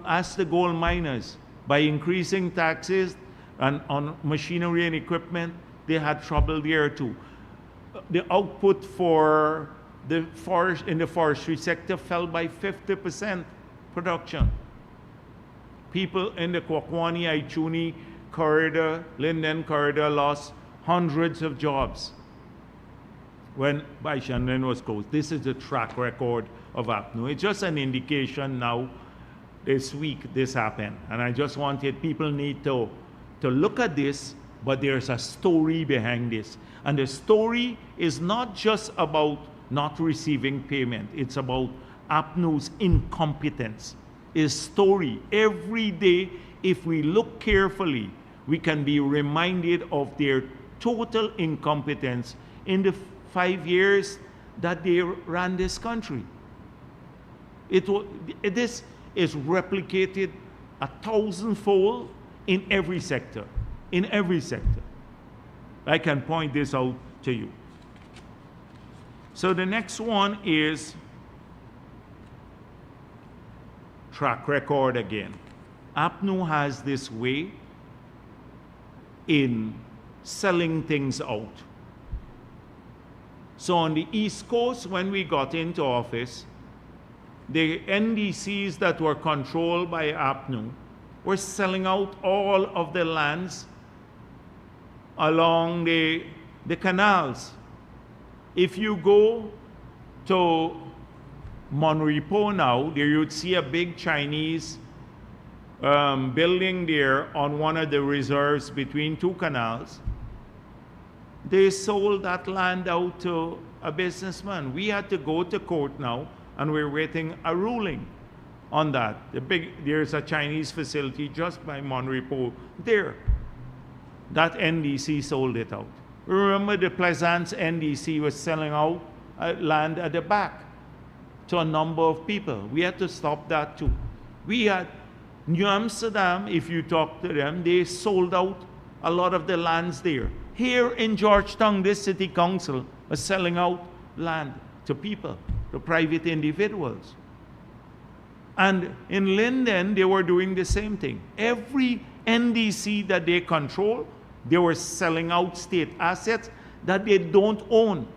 Ask the gold miners, by increasing taxes and on machinery and equipment, they had trouble there too. The output for the in the forestry sector fell by 50% production. People in the Kwakwani, Aichuni corridor, Linden corridor lost hundreds of jobs when Baishanlen was closed. This is the track record of APNU. It's just an indication now. This week this happened, and I just wanted people need to look at this, but there's a story behind this. And the story is not just about not receiving payment, it's about APNU's incompetence. Is story every day, if we look carefully, we can be reminded of their total incompetence in the 5 years that they ran this country. This is replicated 1,000-fold in every sector. In every sector. I can point this out to you. So the next one is track record again. APNU has this way in selling things out. So on the East Coast, when we got into office, the NDCs that were controlled by APNU were selling out all of the lands along the canals. If you go to Monrepo now, there you'd see a big Chinese building there on one of the reserves between 2 canals. They sold that land out to a businessman. We had to go to court now, and we're waiting a ruling on that. There's a Chinese facility just by Monrepo there. That NDC sold it out. Remember the Plaisance NDC was selling out land at the back to a number of people. We had to stop that too. We had New Amsterdam, if you talk to them, they sold out a lot of the lands there. Here in Georgetown, this city council was selling out land to people, to private individuals. And in Linden, they were doing the same thing. Every NDC that they control, they were selling out state assets that they don't own.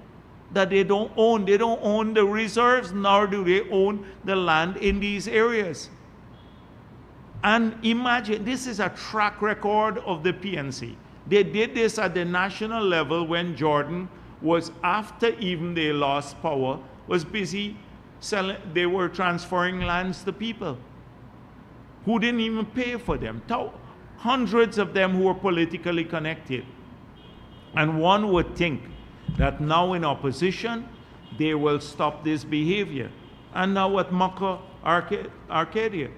They don't own the reserves, nor do they own the land in these areas. And imagine, this is a track record of the PNC. They did this at the national level when Jordan was, after even they lost power, was busy selling, they were transferring lands to people who didn't even pay for them. Hundreds of them who were politically connected. And one would think that now in opposition, they will stop this behavior. And now at Maka, Arcadia,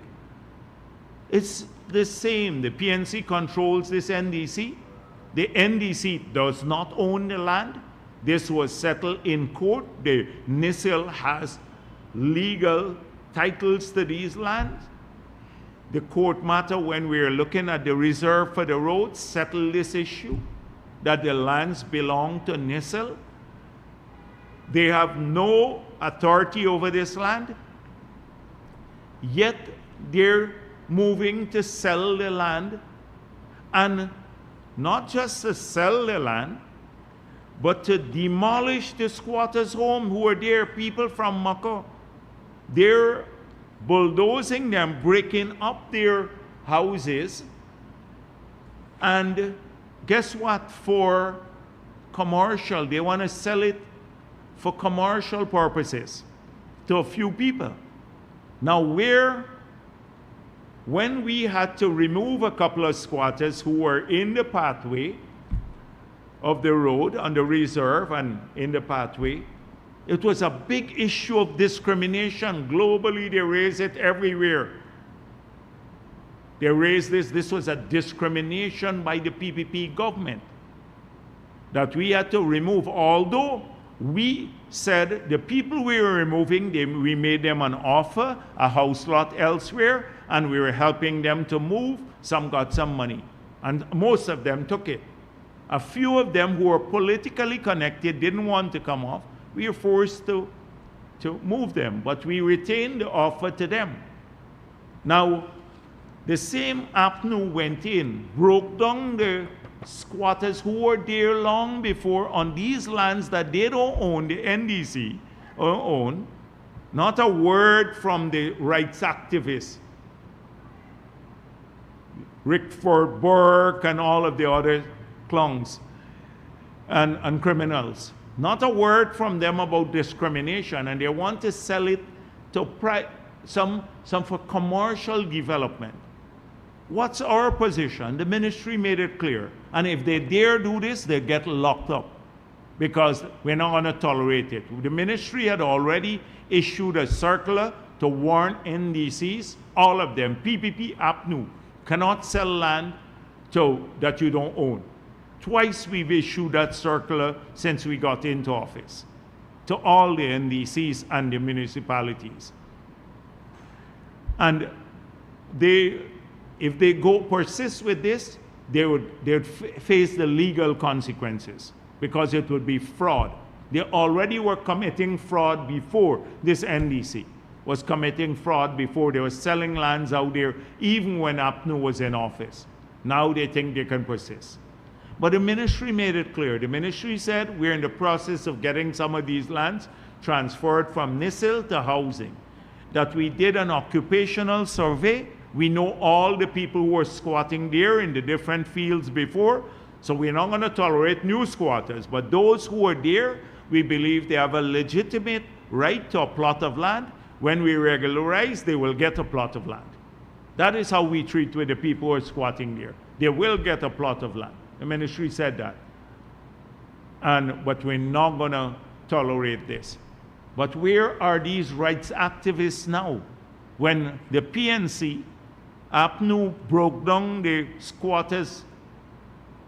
it's the same. The PNC controls this NDC. The NDC does not own the land. This was settled in court. The NISIL has legal titles to these lands. The court matter, when we are looking at the reserve for the roads, settled this issue, that the lands belong to NISIL. They have no authority over this land, yet they're moving to sell the land, and not just to sell the land, but to demolish the squatters' home who are there, people from Maka. They're bulldozing them, breaking up their houses, and guess what? For commercial, they want to sell it for commercial purposes to a few people. Now, when we had to remove a couple of squatters who were in the pathway of the road, on the reserve and in the pathway, it was a big issue of discrimination. Globally, they raise it everywhere. They raised this was a discrimination by the PPP government that we had to remove. Although we said the people we were removing, we made them an offer, a house lot elsewhere, and we were helping them to move. Some got some money, and most of them took it. A few of them who were politically connected didn't want to come off. We were forced to move them, but we retained the offer to them. Now, the same APNU went in, broke down the squatters who were there long before on these lands that they don't own, the NDC own. Not a word from the rights activists, Rickford Burke and all of the other clowns and criminals. Not a word from them about discrimination, and they want to sell it to some for commercial development. What's our position? The ministry made it clear. And if they dare do this, they get locked up, because we're not going to tolerate it. The ministry had already issued a circular to warn NDCs, all of them, PPP, APNU, cannot sell land that you don't own. Twice we've issued that circular since we got into office to all the NDCs and the municipalities. And if they persist with this, they'd face the legal consequences, because it would be fraud. They already were committing fraud before this NDC was committing fraud before. They were selling lands out there even when APNU was in office. Now they think they can persist. But the ministry made it clear. The ministry said, we're in the process of getting some of these lands transferred from NISIL to housing. That we did an occupational survey. We know all the people who were squatting there in the different fields before, so we're not going to tolerate new squatters. But those who are there, we believe they have a legitimate right to a plot of land. When we regularize, they will get a plot of land. That is how we treat with the people who are squatting there. They will get a plot of land. The ministry said that. But we're not going to tolerate this. But where are these rights activists now? When the PNC, APNU broke down the squatters'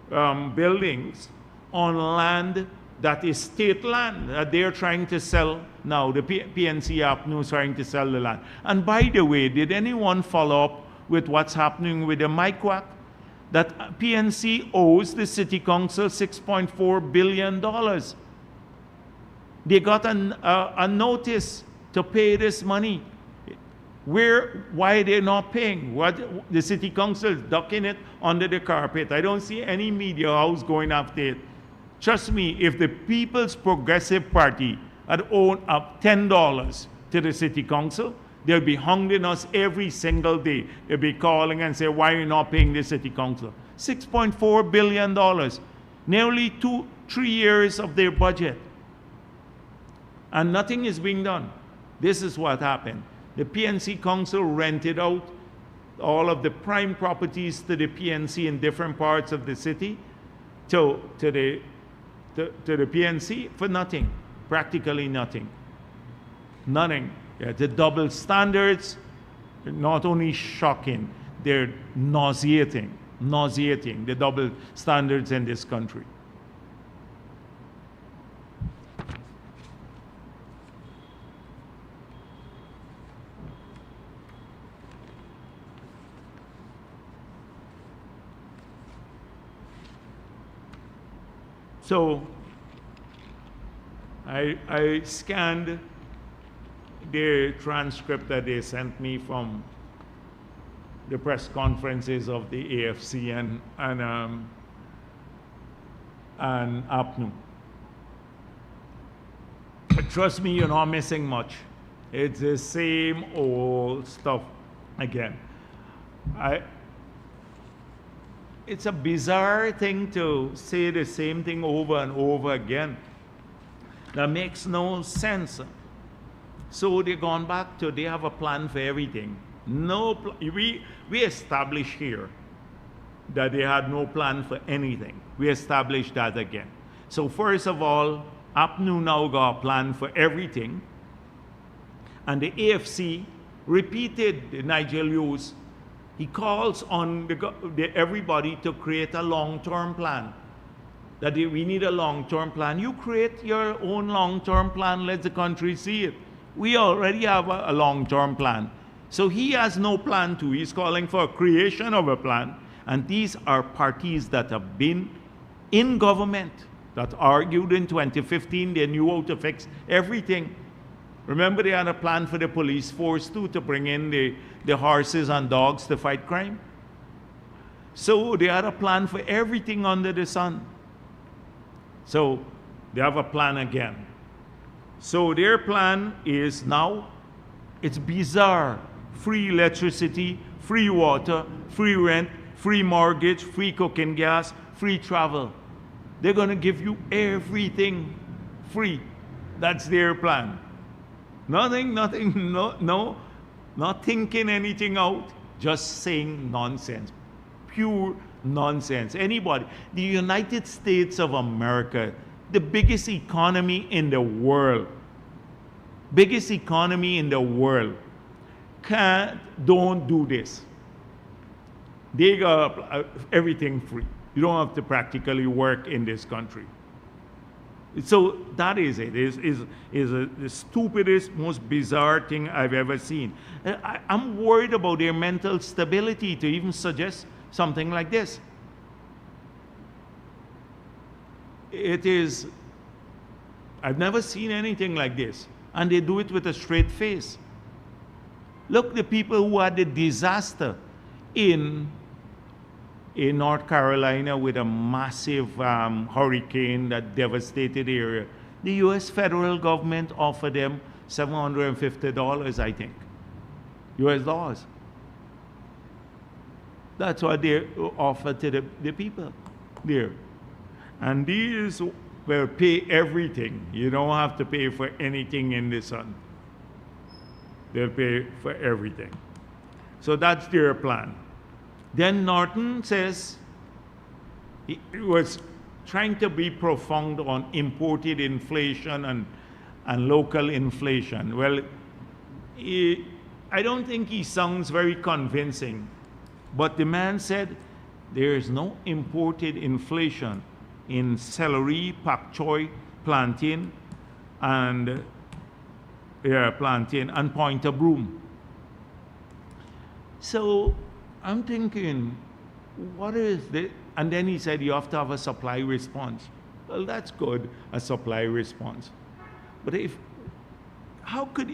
buildings on land that is state land that they're trying to sell now. The PNC, APNU is trying to sell the land. And by the way, did anyone follow up with what's happening with the MICWAC? That PNC owes the City Council $6.4 billion. They got a notice to pay this money. Why they're not paying? What the city council is ducking it under the carpet. I don't see any media house going after it. Trust me, if the People's Progressive Party had owned up $10 to the city council, they'll be hounding us every single day. They'll be calling and say, why are you not paying the city council? $6.4 billion, nearly 2-3 years of their budget. And nothing is being done. This is what happened. The PNC Council rented out all of the prime properties to the PNC in different parts of the city to the PNC for nothing, practically nothing. Nothing. Yeah, the double standards are not only shocking, they're nauseating, the double standards in this country. So I scanned the transcript that they sent me from the press conferences of the AFC and APNU. But trust me, you're not missing much. It's the same old stuff again. It's a bizarre thing to say the same thing over and over again. That makes no sense. So they've gone back to, they have a plan for everything. We established here that they had no plan for anything. We established that again. So first of all, APNU now got a plan for everything. And the AFC repeated Nigel Lewis. He calls on everybody to create a long-term plan. That we need a long-term plan. You create your own long-term plan, let the country see it. We already have a long-term plan. So he has no plan too. He's calling for a creation of a plan. And these are parties that have been in government, that argued in 2015, they knew how to fix everything. Remember, they had a plan for the police force too, to bring in the horses and dogs to fight crime. So they had a plan for everything under the sun. So they have a plan again. So their plan is now, it's bizarre. Free electricity, free water, free rent, free mortgage, free cooking gas, free travel. They're going to give you everything free. That's their plan. Nothing, not thinking anything out, just saying nonsense. Pure nonsense. Anybody, the United States of America, the biggest economy in the world, don't do this. They got everything free. You don't have to practically work in this country. So that is it. Is the stupidest, most bizarre thing I've ever seen. I'm worried about their mental stability to even suggest something like this. It is, I've never seen anything like this. And they do it with a straight face. Look, the people who had the disaster in North Carolina with a massive hurricane that devastated the area. The U.S. federal government offered them $750, I think, U.S. dollars. That's what they offered to the people there. And these will pay everything. You don't have to pay for anything in the sun. They'll pay for everything. So that's their plan. Then Norton says he was trying to be profound on imported inflation and local inflation. Well, I don't think he sounds very convincing. But the man said there is no imported inflation in celery, pak choy, plantain, and pointer broom. So I'm thinking, what is this? And then he said, you have to have a supply response. Well, that's good, a supply response. But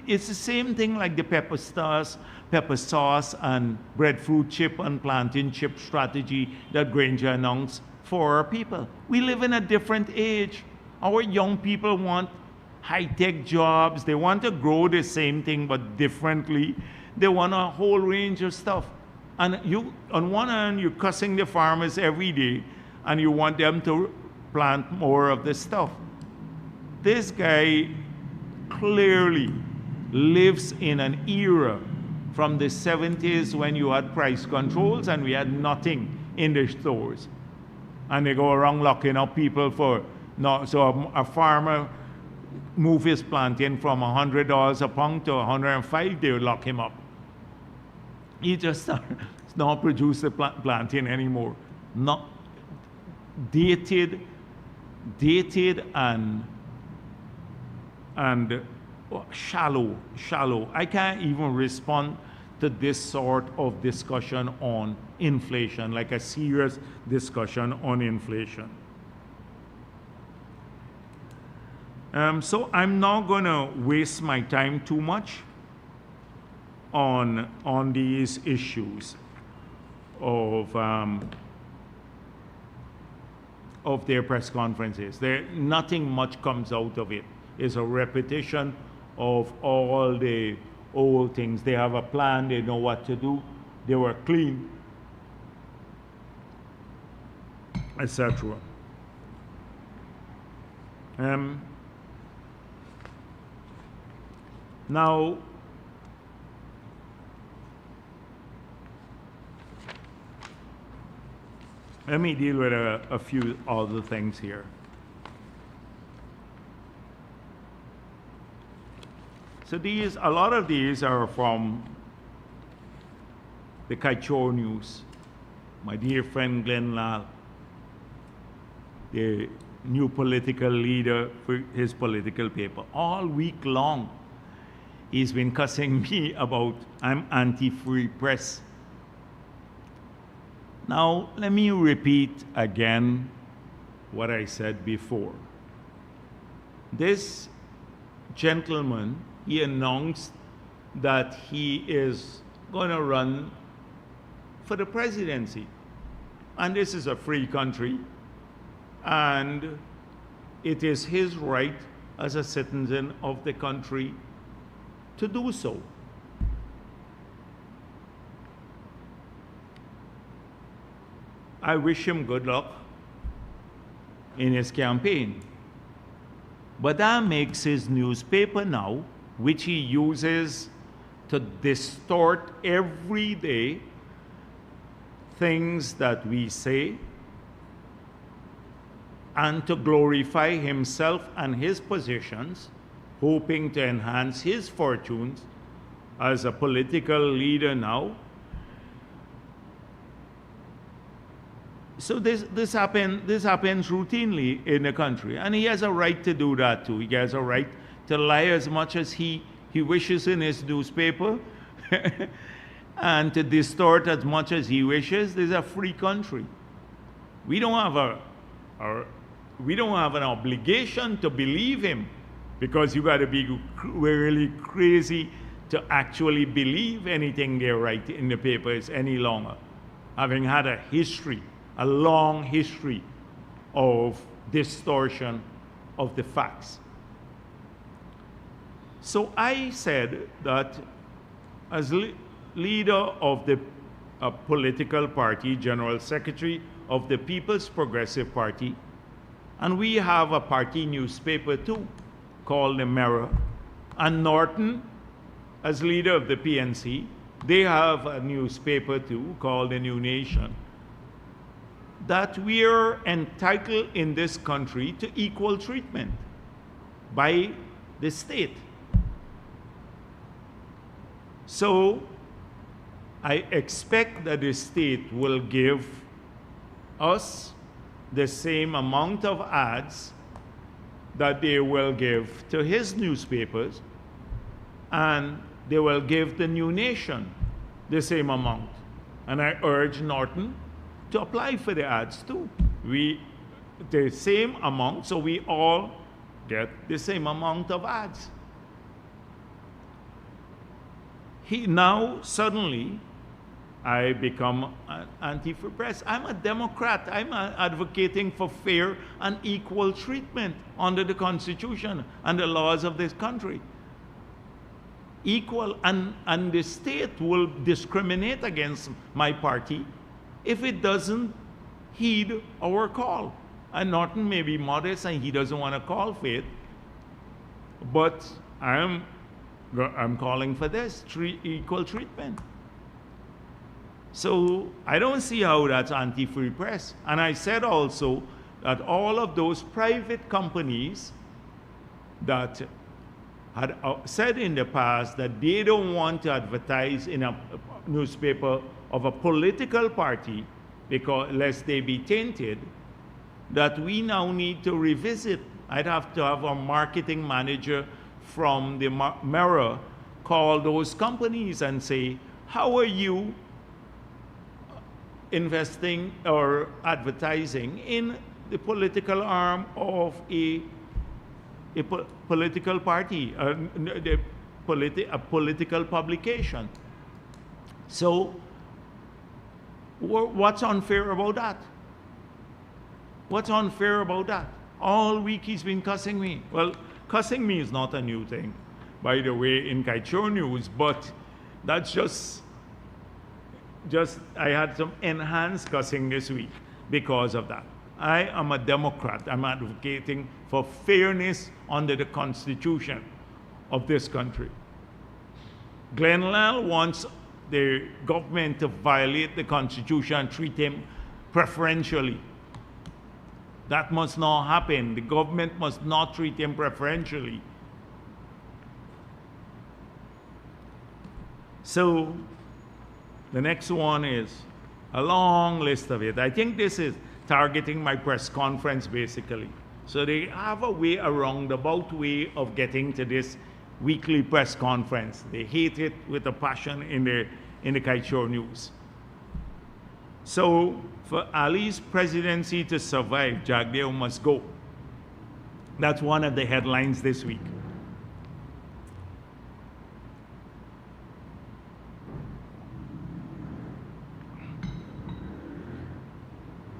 it's the same thing like the pepper sauce and breadfruit chip and plantain chip strategy that Granger announced for our people. We live in a different age. Our young people want high-tech jobs. They want to grow the same thing but differently. They want a whole range of stuff. And you, on one hand, you're cussing the farmers every day, and you want them to plant more of this stuff. This guy clearly lives in an era from the 70s when you had price controls and we had nothing in the stores. And they go around locking up people for, no, so a farmer move his plantain from $100 a pound to $105, they would lock him up. He just not produce the plantain anymore. Not dated and shallow. I can't even respond to this sort of discussion on inflation, like a serious discussion on inflation. So I'm not going to waste my time too much on these issues of their press conferences. Nothing much comes out of it. It's a repetition of all the old things. They have a plan, they know what to do, they were clean, etc. Now, let me deal with a few other things here. So a lot of these are from the Kaichor News. My dear friend Glenn Lal, the new political leader for his political paper. All week long, he's been cussing me about I'm anti-free press. Now, let me repeat again what I said before. This gentleman, he announced that he is going to run for the presidency. And this is a free country, and it is his right as a citizen of the country to do so. I wish him good luck in his campaign. But that makes his newspaper now, which he uses to distort every day things that we say and to glorify himself and his positions, hoping to enhance his fortunes as a political leader now. So this happens routinely in the country, and he has a right to do that too. He has a right to lie as much as he wishes in his newspaper and to distort as much as he wishes. This is a free country. We don't have an obligation to believe him, because you got to be really crazy to actually believe anything they write in the papers any longer, having had a long history of distortion of the facts. So I said that as leader of the political party, General Secretary of the People's Progressive Party, and we have a party newspaper too, called the Mirror, and Norton, as leader of the PNC, they have a newspaper too, called the New Nation, that we are entitled in this country to equal treatment by the state. So I expect that the state will give us the same amount of ads that they will give to his newspapers, and they will give the New Nation the same amount. And I urge Norton to apply for the ads too. The same amount, so we all get the same amount of ads. Now, suddenly, I become an anti-free press. I'm a Democrat. I'm advocating for fair and equal treatment under the Constitution and the laws of this country. Equal, and the state will discriminate against my party if it doesn't heed our call. And Norton may be modest and he doesn't want to call for it, but I'm calling for this equal treatment. So I don't see how that's anti-free press. And I said also that all of those private companies that had said in the past that they don't want to advertise in a newspaper of a political party because lest they be tainted, that we now need to revisit. I'd have to have a marketing manager from the Mirror call those companies and say, how are you investing or advertising in the political arm of a political party, a political publication? So what's unfair about that? What's unfair about that? All week he's been cussing me. Well, cussing me is not a new thing, by the way, in Kaichur News, but that's just I had some enhanced cussing this week because of that. I am a Democrat. I'm advocating for fairness under the Constitution of this country. Glenn Lal wants the government to violate the Constitution and treat him preferentially. That must not happen. The government must not treat him preferentially. So the next one is a long list of it. I think this is targeting my press conference, basically. So they have a roundabout way of getting to this weekly press conference. They hate it with a passion in the Kaichur News. So for Ali's presidency to survive, Jagdeo must go. That's one of the headlines this week.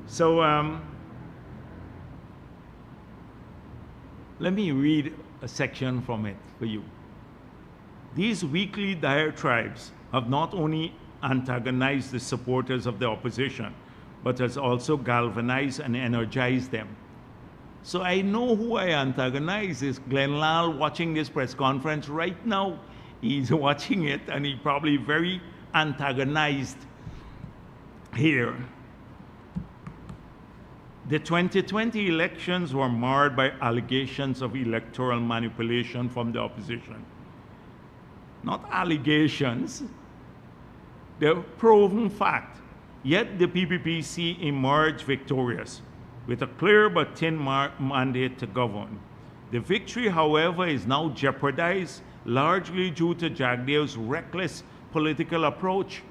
So let me read a section from it for you. These weekly diatribes have not only antagonized the supporters of the opposition, but has also galvanized and energized them. So I know who I antagonize is Glenn Lal watching this press conference right now. He's watching it and he's probably very antagonized here. The 2020 elections were marred by allegations of electoral manipulation from the opposition. Not allegations, they're proven fact. Yet the PPPC emerged victorious with a clear but thin mandate to govern. The victory, however, is now jeopardized largely due to Jagdeo's reckless political approach.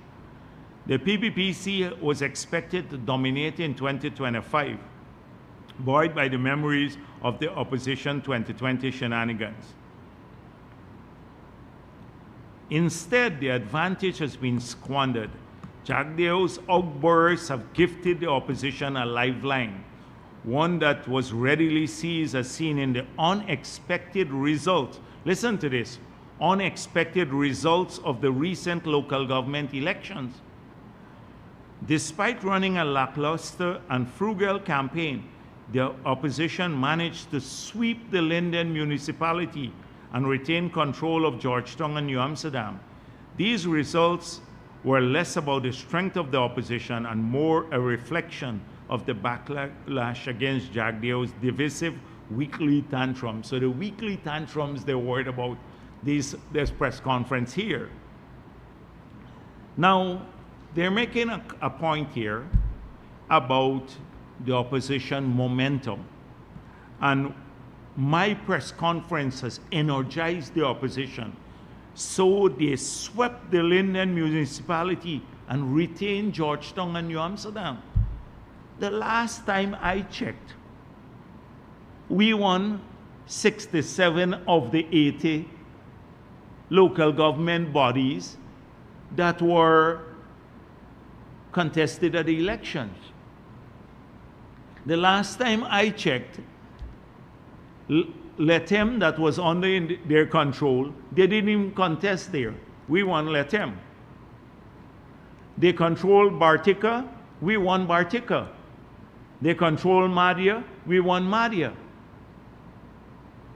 The PPPC was expected to dominate in 2025, buoyed by the memories of the opposition 2020 shenanigans. Instead, the advantage has been squandered. Jagdeo's outbursts have gifted the opposition a lifeline, one that was readily seized as seen in the unexpected result. Listen to this, unexpected results of the recent local government elections. Despite running a lackluster and frugal campaign, the opposition managed to sweep the Linden municipality and retain control of Georgetown and New Amsterdam. These results were less about the strength of the opposition and more a reflection of the backlash against Jagdeo's divisive weekly tantrums. So the weekly tantrums they're worried about this press conference here. Now, they're making a point here about the opposition momentum. And my press conference has energized the opposition. So they swept the Linden municipality and retained Georgetown and New Amsterdam. The last time I checked, we won 67 of the 80 local government bodies that were contested at the elections. The last time I checked, Letem, that was under their control, they didn't even contest there. We won Letem. They controlled Bartica, we won Bartica. They controlled Madhya, we won Madhya.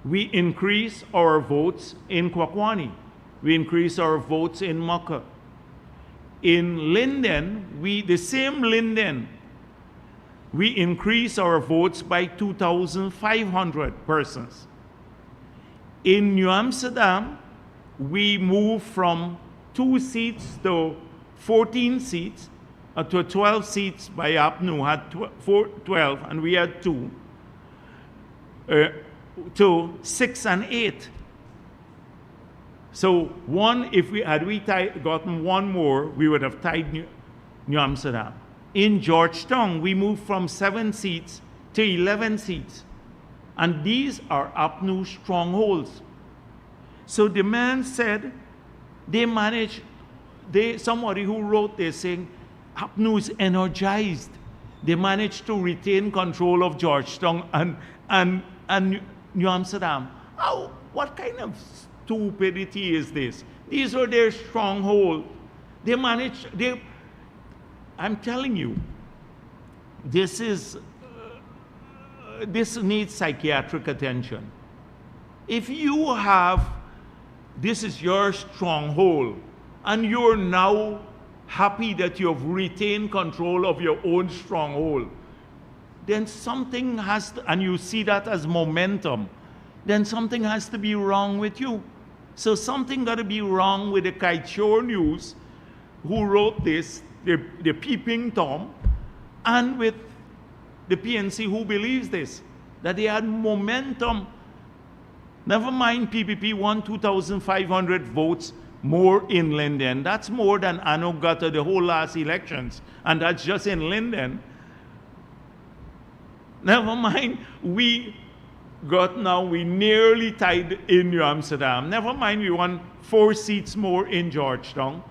We increased our votes in Kwakwani. We increased our votes in Mukka. In Linden, the same Linden, we increased our votes by 2,500 persons. In New Amsterdam, we moved from 2 seats to 14 seats, to 12 seats by APNU, had 12, and we had 2, to 6 and 8. So if we had gotten one more, we would have tied New Amsterdam. In Georgetown, we moved from 7 seats to 11 seats. And these are APNU strongholds. So the man said somebody who wrote this saying, APNU is energized. They managed to retain control of Georgetown and New Amsterdam. What kind of stupidity is this? These are their strongholds. I'm telling you, this needs psychiatric attention. If this is your stronghold, and you're now happy that you have retained control of your own stronghold, then something has to, and you see that as momentum, then something has to be wrong with you. So something got to be wrong with the Kaichor News, who wrote this, the Peeping Tom, and with the PNC, who believes this, that they had momentum. Never mind PPP won 2,500 votes more in Linden. That's more than Anno got at the whole last elections, and that's just in Linden. Never mind, we nearly tied in New Amsterdam. Never mind, we won 4 seats more in Georgetown.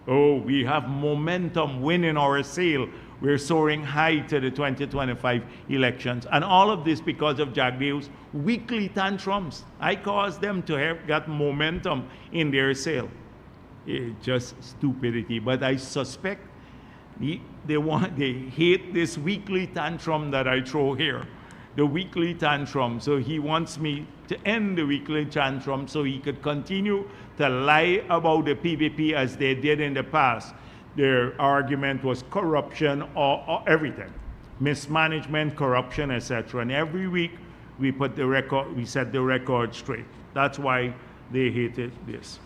Oh, we have momentum, winning our sail. We're soaring high to the 2025 elections. And all of this because of Jagdeo's weekly tantrums. I caused them to have got momentum in their sail. It's just stupidity. But I suspect they hate this weekly tantrum that I throw here. The weekly tantrum. So he wants me to end the weekly tantrum so he could continue to lie about the PPP as they did in the past. Their argument was corruption or everything. Mismanagement, corruption, etc. And every week we set the record straight. That's why they hated this.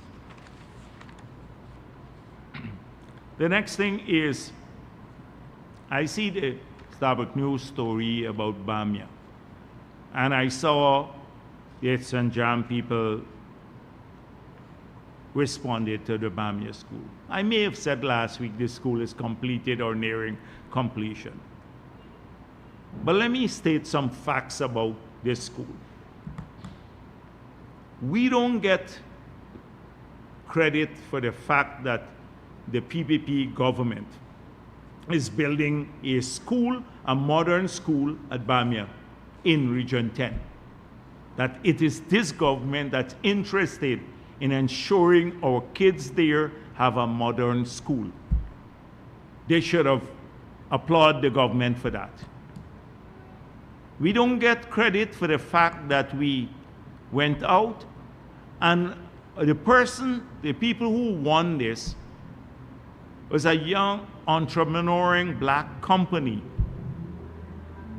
The next thing is, I see the Starbuck News story about Bamia. And I saw the St. John people responded to the Bamia school. I may have said last week this school is completed or nearing completion. But let me state some facts about this school. We don't get credit for the fact that the PPP government is building a school, a modern school at Bamia in Region 10. That it is this government that's interested in ensuring our kids there have a modern school. They should have applauded the government for that. We don't get credit for the fact that we went out and the people who won this was a young entrepreneuring black company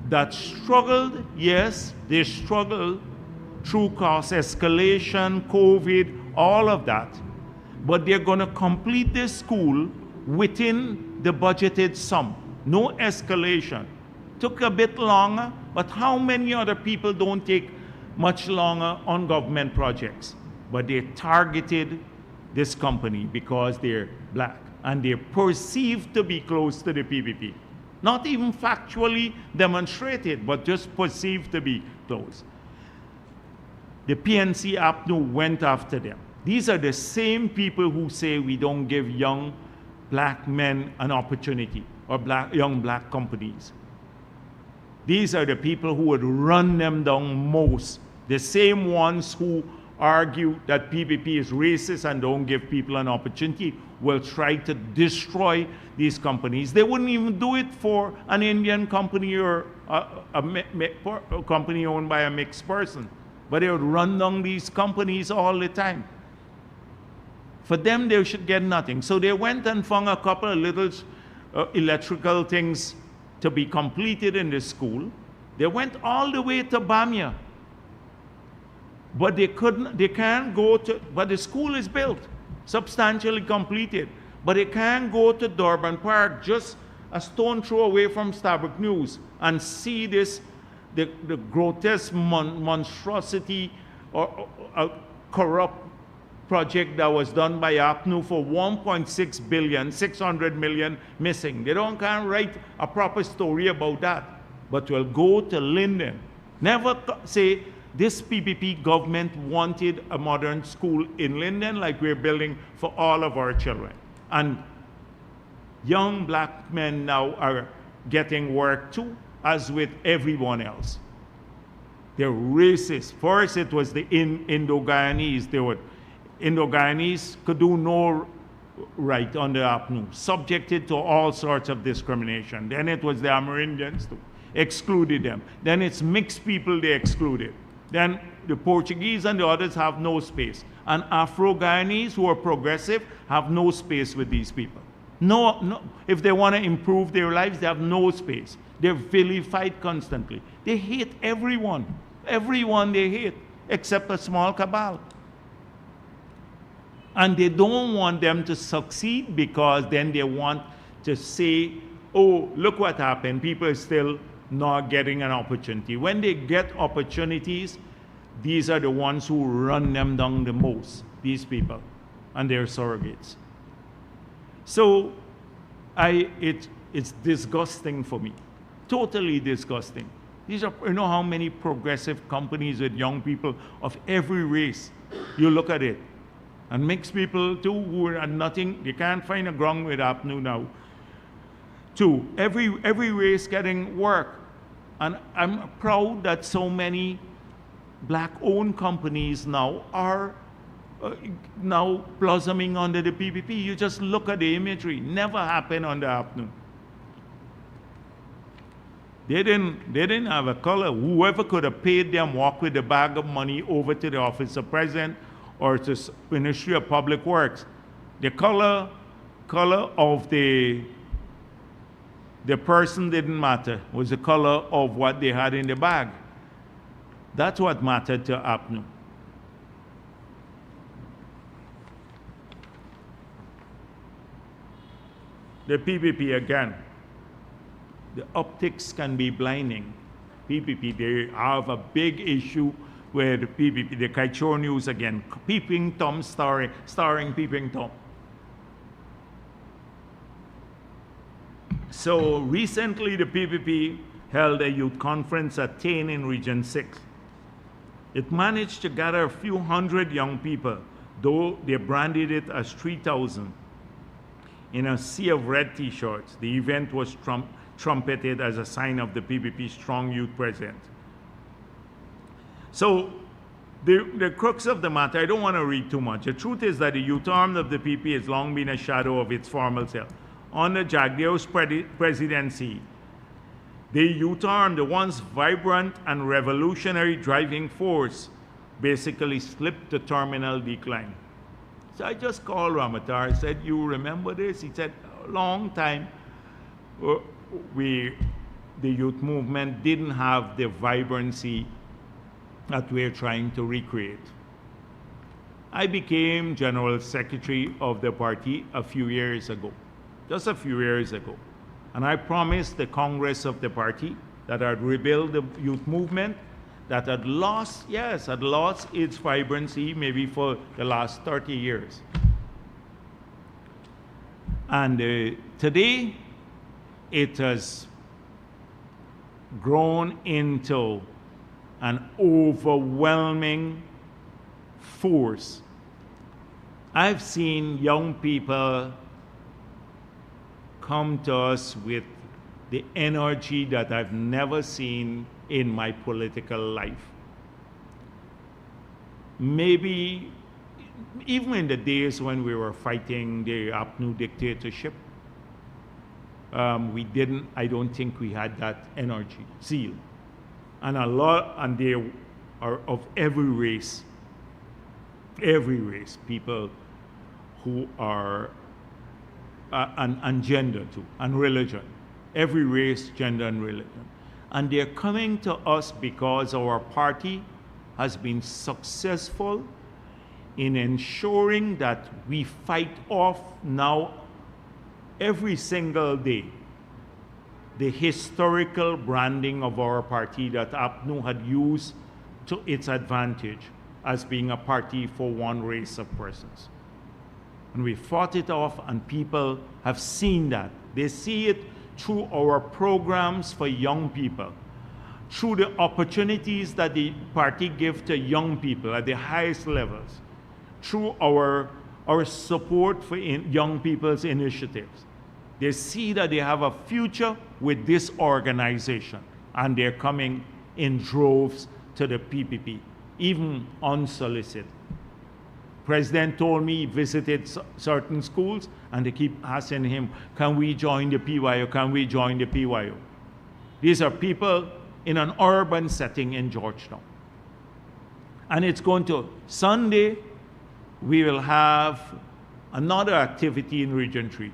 that struggled. Yes, they struggled through cost escalation, COVID, all of that. But they're going to complete this school within the budgeted sum. No escalation. Took a bit longer, but how many other people don't take much longer on government projects? But they targeted this company because they're black and they're perceived to be close to the PPP. Not even factually demonstrated, but just perceived to be close. the PNC APNU went after them. These are the same people who say we don't give young black men an opportunity, or young black companies. These are the people who would run them down most. The same ones who argue that PPP is racist and don't give people an opportunity will try to destroy these companies. They wouldn't even do it for an Indian company or a company owned by a mixed person. But they would run down these companies all the time. For them, they should get nothing. So they went and found a couple of little electrical things to be completed in the school. They went all the way to Bamia. But they can't go to, but the school is built, substantially completed. But they can't go to Durban Park, just a stone throw away from Starbuck News, and see this, the grotesque monstrosity or corrupt project that was done by APNU for 1.6 billion, 600 million missing. They can't write a proper story about that, but will go to Linden. Never say, this PPP government wanted a modern school in Linden like we're building for all of our children. And young black men now are getting work too, as with everyone else. They're racist. First it was the Indo-Guyanese. Indo-Guyanese could do no right under APNU, subjected to all sorts of discrimination. Then it was the Amerindians too, excluded them. Then it's mixed people they excluded. Then the Portuguese and the others have no space. And Afro-Guyanese who are progressive have no space with these people. No, if they want to improve their lives, they have no space. They're vilified constantly. They hate everyone. Everyone they hate, except a small cabal. And they don't want them to succeed because then they want to say, oh, look what happened. People are still not getting an opportunity. When they get opportunities, these are the ones who run them down the most, these people and their surrogates. So it's disgusting for me, totally disgusting. These are, you know how many progressive companies with young people of every race, you look at it, and mixed people too who are nothing, they can't find a ground with APNU now. Two, every race getting work. And I'm proud that so many black-owned companies now are now blossoming under the PPP. You just look at the imagery. Never happened under APNU. They didn't have a color. Whoever could have paid them walk with a bag of money over to the office of president or to Ministry of Public Works. The color of the person didn't matter. It was the color of what they had in the bag. That's what mattered to APNU. The PPP again. The optics can be blinding. PPP, they have a big issue with the PPP, the Kaichor News again. Peeping Tom starring Peeping Tom. So recently the PPP held a youth conference at Tain in Region 6. It managed to gather a few hundred young people, though they branded it as 3,000. In a sea of red t-shirts, the event was trumpeted as a sign of the PPP's strong youth presence. So the crux of the matter, I don't want to read too much. The truth is that the youth arm of the PPP has long been a shadow of its formal self. Under Jagdeo's presidency, the youth arm, the once vibrant and revolutionary driving force, basically slipped to terminal decline. So I just called Ramatar. I said, you remember this? He said, a long time, the youth movement didn't have the vibrancy that we're trying to recreate. I became General Secretary of the party a few years ago, just a few years ago. And I promised the Congress of the party that I'd rebuild the youth movement that had lost its vibrancy maybe for the last 30 years. And today, it has grown into an overwhelming force. I've seen young people come to us with the energy that I've never seen in my political life. Maybe even in the days when we were fighting the APNU dictatorship, I don't think we had that energy, zeal. And they are of every race, people who are, and gender too, and religion, every race, gender, and religion. And they're coming to us because our party has been successful in ensuring that we fight off now every single day the historical branding of our party that APNU had used to its advantage as being a party for one race of persons. And we fought it off, and people have seen that. They see it through our programs for young people, through the opportunities that the party gives to young people at the highest levels, through our support for young people's initiatives. They see that they have a future with this organization, and they're coming in droves to the PPP, even unsolicited. President told me he visited certain schools, and they keep asking him, can we join the PYO? Can we join the PYO? These are people in an urban setting in Georgetown. And it's going to, Sunday, we will have another activity in Region 3.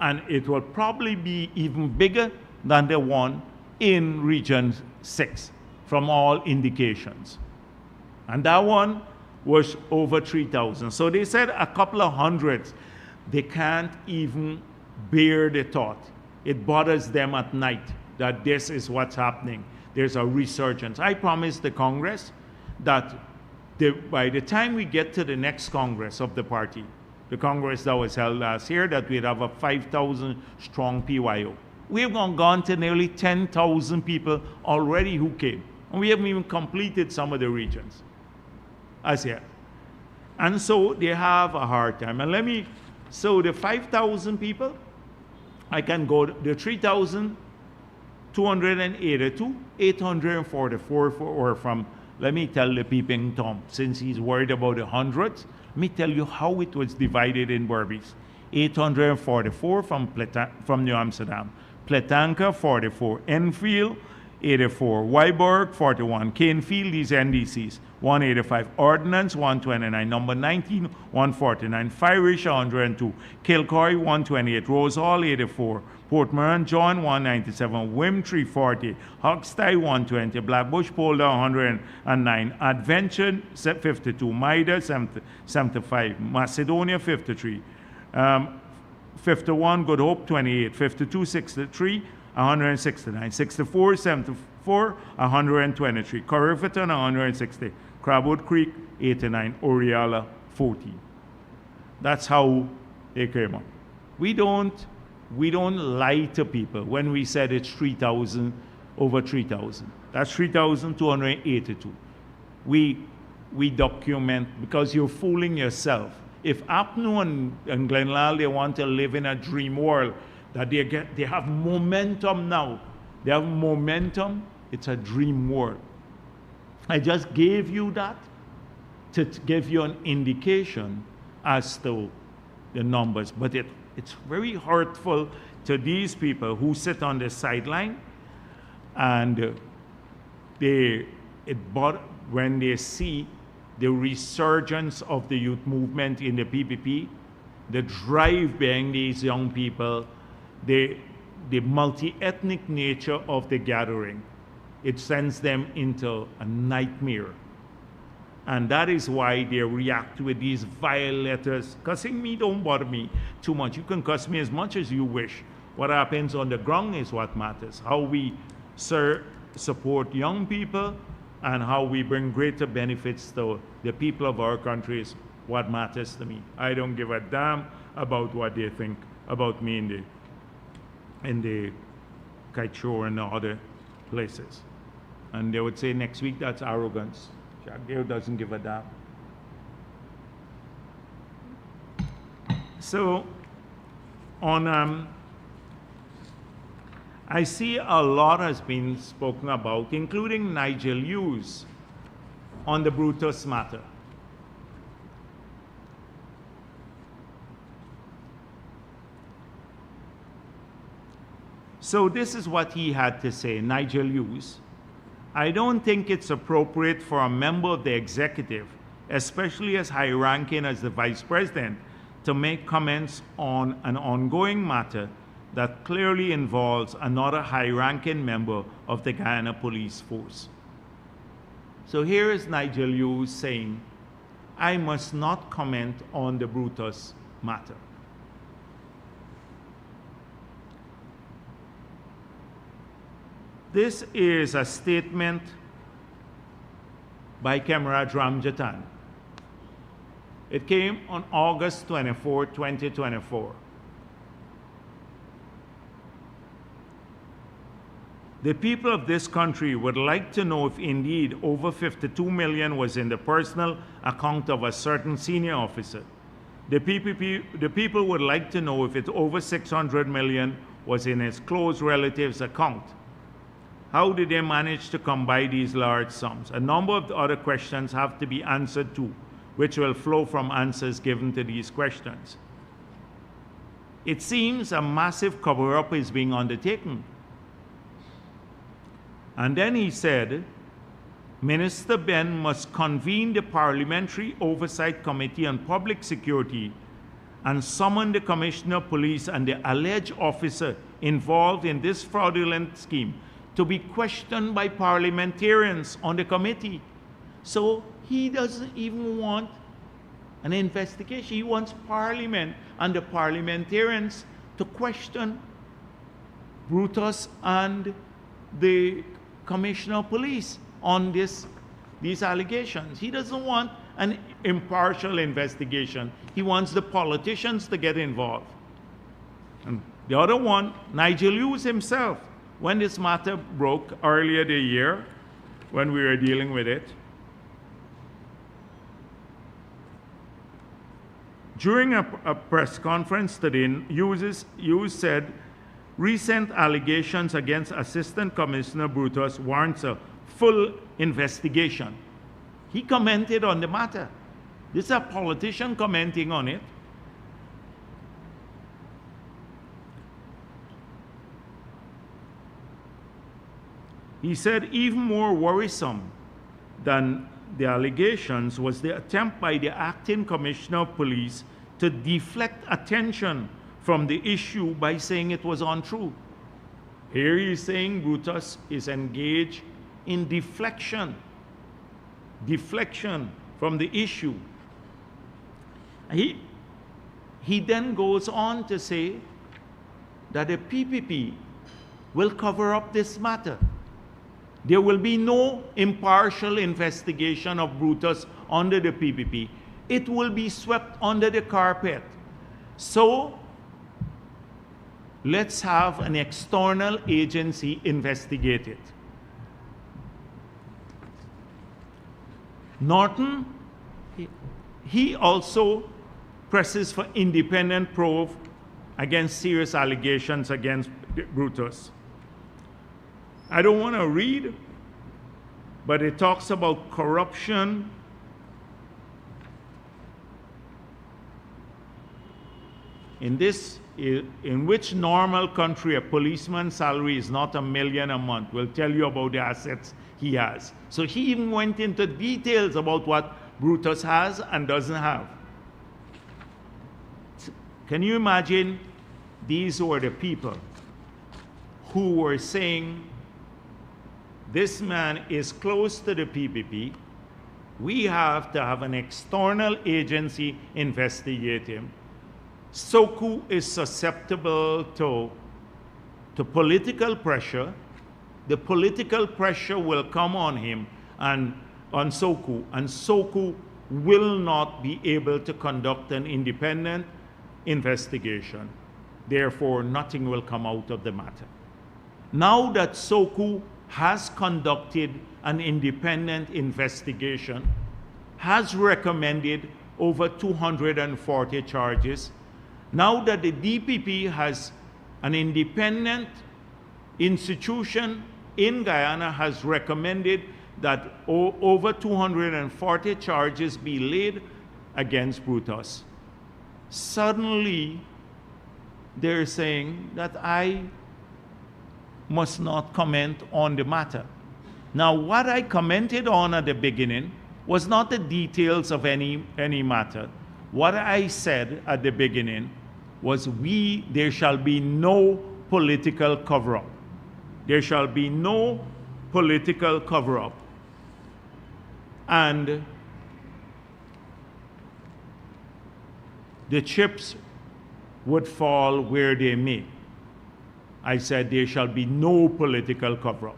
And it will probably be even bigger than the one in Region 6, from all indications. And that one was over 3,000. So they said a couple of hundreds. They can't even bear the thought. It bothers them at night that this is what's happening. There's a resurgence. I promised the Congress that by the time we get to the next Congress of the party, the Congress that was held last year, that we'd have a 5,000 strong PYO. We've gone to nearly 10,000 people already who came. And we haven't even completed some of the regions as yet. And so they have a hard time. And so the 5,000 people, I can go to the 3,282, 844 were from, let me tell the peeping Tom, since he's worried about the hundreds, let me tell you how it was divided in Berbice. 844 from New Amsterdam, Pletanka 44, Enfield 84, Wyburg 41, Canefield, these NDCs, 185, Ordnance 129, number 19, 149, Firish 102, Kilcoy 128, Rose Hall 84, Port Moran John 197, Wim 340, Hoxtie 120, Blackbush Polder 109, Adventure 52, Maida 75, Macedonia 53, 51, Good Hope 28, 52, 63, 169, 64, 74, 123, Corriverton 160, Crabwood Creek 89, Oriala 40. That's how they came up. We don't lie to people when we said it's 3,000, over 3,000. That's 3,282. We document, because you're fooling yourself. If APNU and Glenlal, they want to live in a dream world, that they have momentum now. They have momentum. It's a dream world. I just gave you that to give you an indication as to the numbers. But it's very hurtful to these people who sit on the sideline, and when they see the resurgence of the youth movement in the PPP, the drive behind these young people, the multi-ethnic nature of the gathering, it sends them into a nightmare. And that is why they react with these vile letters. Cussing me don't bother me too much. You can cuss me as much as you wish. What happens on the ground is what matters. How we support young people and how we bring greater benefits to the people of our country is what matters to me. I don't give a damn about what they think about me in the kite show and other places. And they would say next week that's arrogance. Jagdeo doesn't give a damn. So, I see a lot has been spoken about, including Nigel Hughes, on the Brutus matter. So this is what he had to say, Nigel Hughes. I don't think it's appropriate for a member of the executive, especially as high-ranking as the vice president, to make comments on an ongoing matter that clearly involves another high-ranking member of the Guyana Police Force. So here is Nigel Hughes saying, I must not comment on the Brutus matter. This is a statement by Camarade Ramjatan. It came on August 24, 2024. The people of this country would like to know if indeed over 52 million was in the personal account of a certain senior officer. The people would like to know if it's over 600 million was in his close relatives' account. How did they manage to come by these large sums? A number of the other questions have to be answered too, which will flow from answers given to these questions. It seems a massive cover-up is being undertaken. And then he said, Minister Ben must convene the Parliamentary Oversight Committee on Public Security and summon the Commissioner of Police and the alleged officer involved in this fraudulent scheme to be questioned by parliamentarians on the committee. So he doesn't even want an investigation. He wants Parliament and the parliamentarians to question Brutus and the Commissioner of Police on these allegations. He doesn't want an impartial investigation. He wants the politicians to get involved. And the other one, Nigel Hughes himself, when this matter broke earlier the year, when we were dealing with it, during a press conference today, Hughes said, recent allegations against Assistant Commissioner Brutus warrants a full investigation. He commented on the matter. This is a politician commenting on it. He said even more worrisome than the allegations was the attempt by the acting Commissioner of Police to deflect attention from the issue by saying it was untrue. Here he's saying Brutus is engaged in deflection from the issue. He then goes on to say that the PPP will cover up this matter. There will be no impartial investigation of Brutus under the PPP. It will be swept under the carpet. So, let's have an external agency investigate it. Norton, he also presses for independent probe against serious allegations against Brutus. I don't want to read, but it talks about corruption, in which normal country a policeman's salary is not $1 million a month. We'll tell you about the assets he has. So he even went into details about what Brutus has and doesn't have. Can you imagine these were the people who were saying, this man is close to the PPP. We have to have an external agency investigate him. SOCU is susceptible to political pressure. The political pressure will come on him and on SOCU, and SOCU will not be able to conduct an independent investigation. Therefore, nothing will come out of the matter. Now that SOCU has conducted an independent investigation, has recommended over 240 charges, Now that the DPP has an independent institution in Guyana has recommended that over 240 charges be laid against Brutus. Suddenly, they're saying that I must not comment on the matter. Now, what I commented on at the beginning was not the details of any matter. What I said at the beginning was there shall be no political cover-up. There shall be no political cover-up. And the chips would fall where they may. I said there shall be no political cover-up.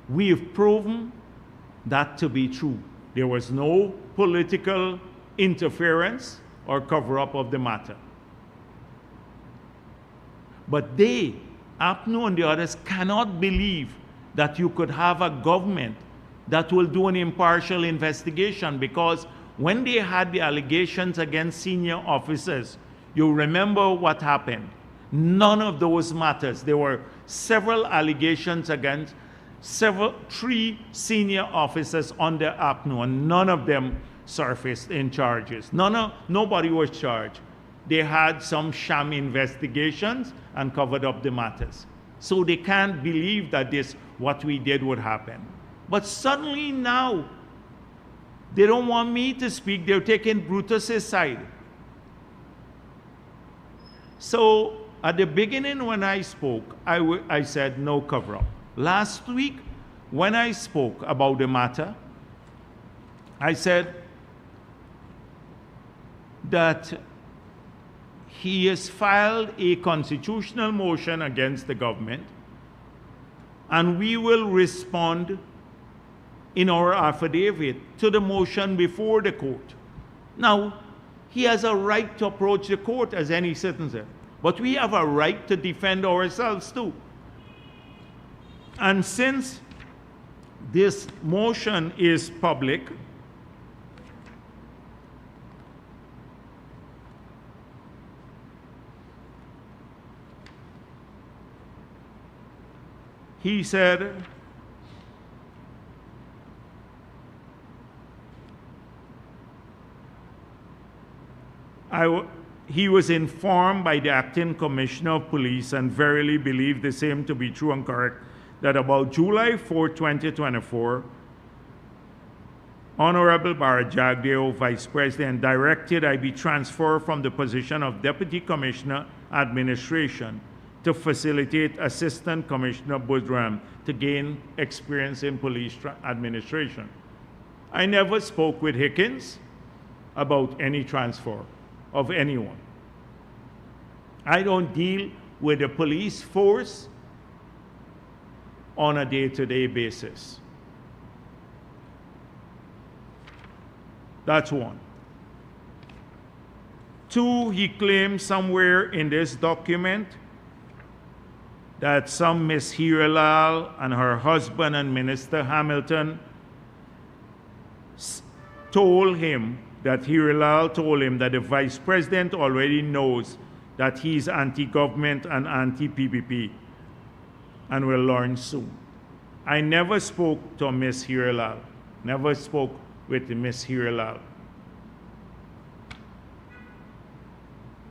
We have proven that to be true. There was no political interference or cover-up of the matter. But they, APNU and the others, cannot believe that you could have a government that will do an impartial investigation, because when they had the allegations against senior officers, you remember what happened. None of those matters. There were several allegations against three senior officers under APNU, and none of them surfaced in charges. Nobody was charged. They had some sham investigations and covered up the matters. So they can't believe that what we did would happen. But suddenly now, they don't want me to speak. They're taking Brutus's side. So at the beginning when I spoke, I said no cover-up. Last week, when I spoke about the matter, I said that he has filed a constitutional motion against the government, and we will respond in our affidavit to the motion before the court. Now, he has a right to approach the court as any citizen, but we have a right to defend ourselves too. And since this motion is public, he said, he was informed by the acting commissioner of police and verily believed the same to be true and correct, that about July 4, 2024, Honorable Bharrat Jagdeo, Vice President, directed I be transferred from the position of Deputy Commissioner Administration to facilitate Assistant Commissioner Budram to gain experience in police administration. I never spoke with Hickins about any transfer of anyone. I don't deal with the police force on a day-to-day basis. That's one. Two, he claims somewhere in this document that some Miss Hirilal and her husband and Minister Hamilton told him that Hirilal told him that the Vice President already knows that he's anti-government and anti-PPP and will learn soon. I never spoke to Miss Hirilal, never spoke with Miss Hirilal.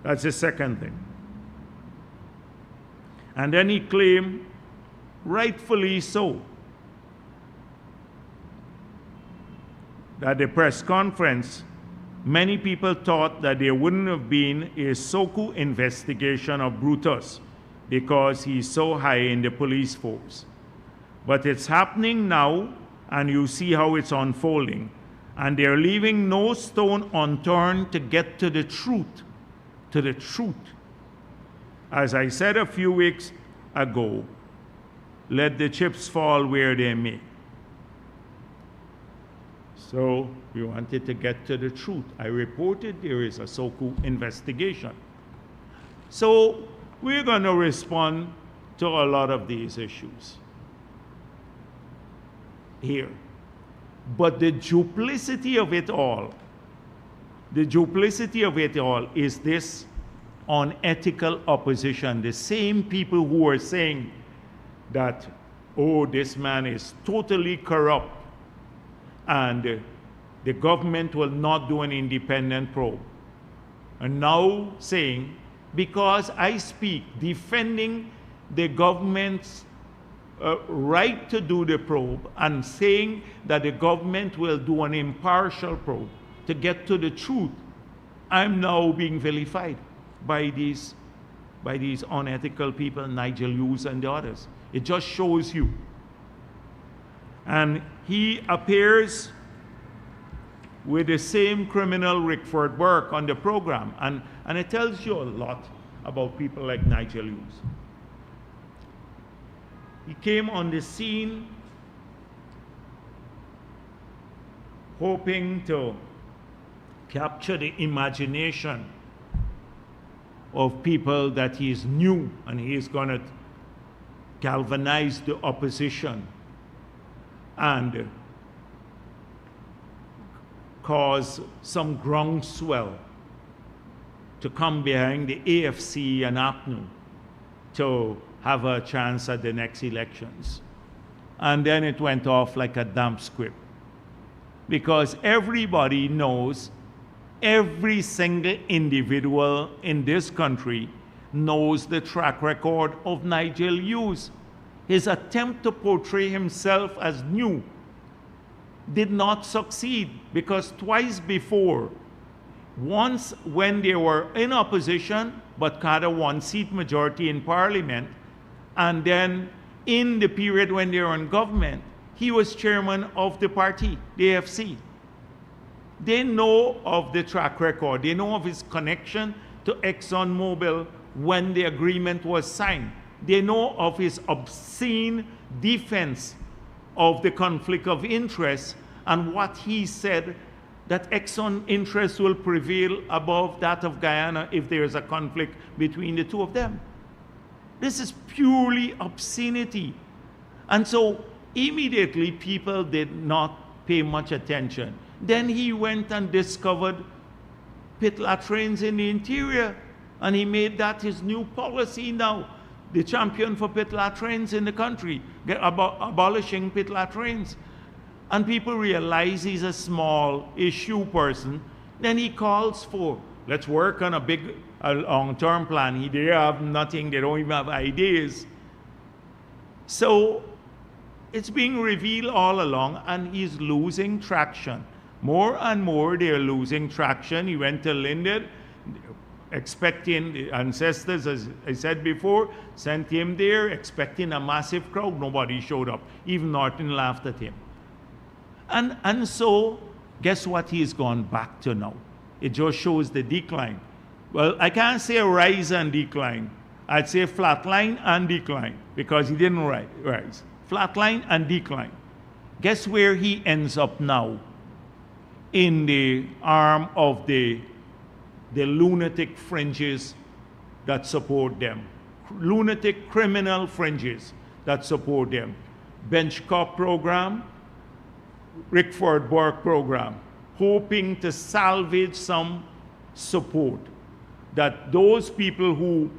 That's the second thing. And then he claimed, rightfully so, that the press conference, many people thought that there wouldn't have been a SOCU investigation of Brutus because he's so high in the police force. But it's happening now, and you see how it's unfolding. And they're leaving no stone unturned to get to the truth, to the truth. As I said a few weeks ago, let the chips fall where they may. So we wanted to get to the truth. I reported there is a SOCU investigation. So we're going to respond to a lot of these issues here. But the duplicity of it all, the duplicity of it all is this unethical opposition. The same people who are saying that, oh, this man is totally corrupt and the government will not do an independent probe, and now saying, because I speak defending the government's right to do the probe and saying that the government will do an impartial probe to get to the truth, I'm now being vilified by these unethical people, Nigel Hughes and the others. It just shows you. And he appears with the same criminal Rickford Burke on the program. And it tells you a lot about people like Nigel Hughes. He came on the scene hoping to capture the imagination of people that he is new and he is going to galvanize the opposition and cause some groundswell to come behind the AFC and APNU to have a chance at the next elections. And then it went off like a damp squib. Because everybody knows, every single individual in this country knows the track record of Nigel Hughes. His attempt to portray himself as new did not succeed, because twice before, once when they were in opposition but had a one-seat majority in parliament, and then in the period when they were in government, he was chairman of the party, the AFC. They know of the track record. They know of his connection to ExxonMobil when the agreement was signed. They know of his obscene defense of the conflict of interest and what he said, that Exxon interests will prevail above that of Guyana if there is a conflict between the two of them. This is purely obscenity. And so immediately people did not pay much attention. Then he went and discovered pit latrines in the interior, and he made that his new policy now. The champion for pit latrines in the country, abolishing pit latrines. And people realize he's a small issue person. Then he calls for, let's work on a long-term plan. They have nothing, they don't even have ideas. So it's being revealed all along, and he's losing traction. More and more they're losing traction. He went to Linden, expecting the ancestors, as I said before, sent him there, expecting a massive crowd. Nobody showed up. Even Norton laughed at him. And so, guess what he's gone back to now? It just shows the decline. Well, I can't say rise and decline. I'd say flatline and decline, because he didn't rise. Flatline and decline. Guess where he ends up now? In the arm of the lunatic fringes that support them. Lunatic criminal fringes that support them. Bench cop program, Rickford Burke program, hoping to salvage some support. That those people who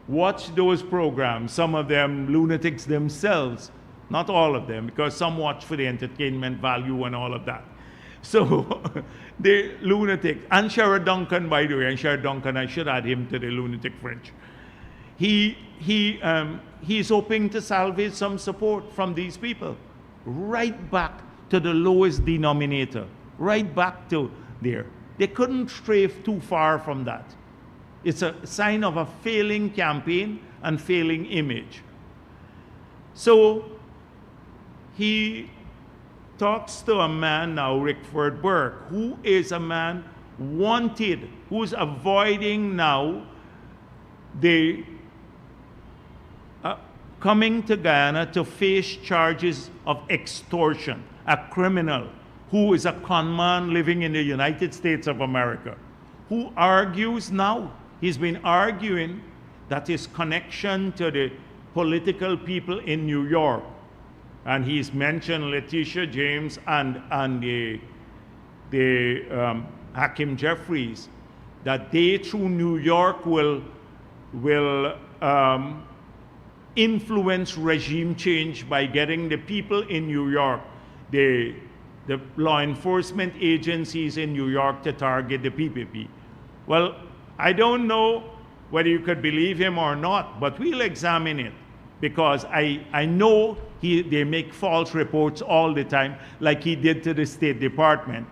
watch those programs, some of them lunatics themselves, not all of them, because some watch for the entertainment value and all of that. So, the lunatic, and Sherrod Duncan, by the way, and Sherrod Duncan, I should add him to the lunatic fringe. He's hoping to salvage some support from these people, right back to the lowest denominator, right back to there. They couldn't strafe too far from that. It's a sign of a failing campaign and failing image. So, he talks to a man now, Rickford Burke, who is a man wanted, who's avoiding now the coming to Guyana to face charges of extortion, a criminal who is a con man living in the United States of America, who argues now, he's been arguing that his connection to the political people in New York, and he's mentioned Letitia James and the Hakeem Jeffries, that they through New York will influence regime change by getting the people in New York, the law enforcement agencies in New York to target the PPP. Well, I don't know whether you could believe him or not, but we'll examine it, because I know they make false reports all the time, like he did to the State Department,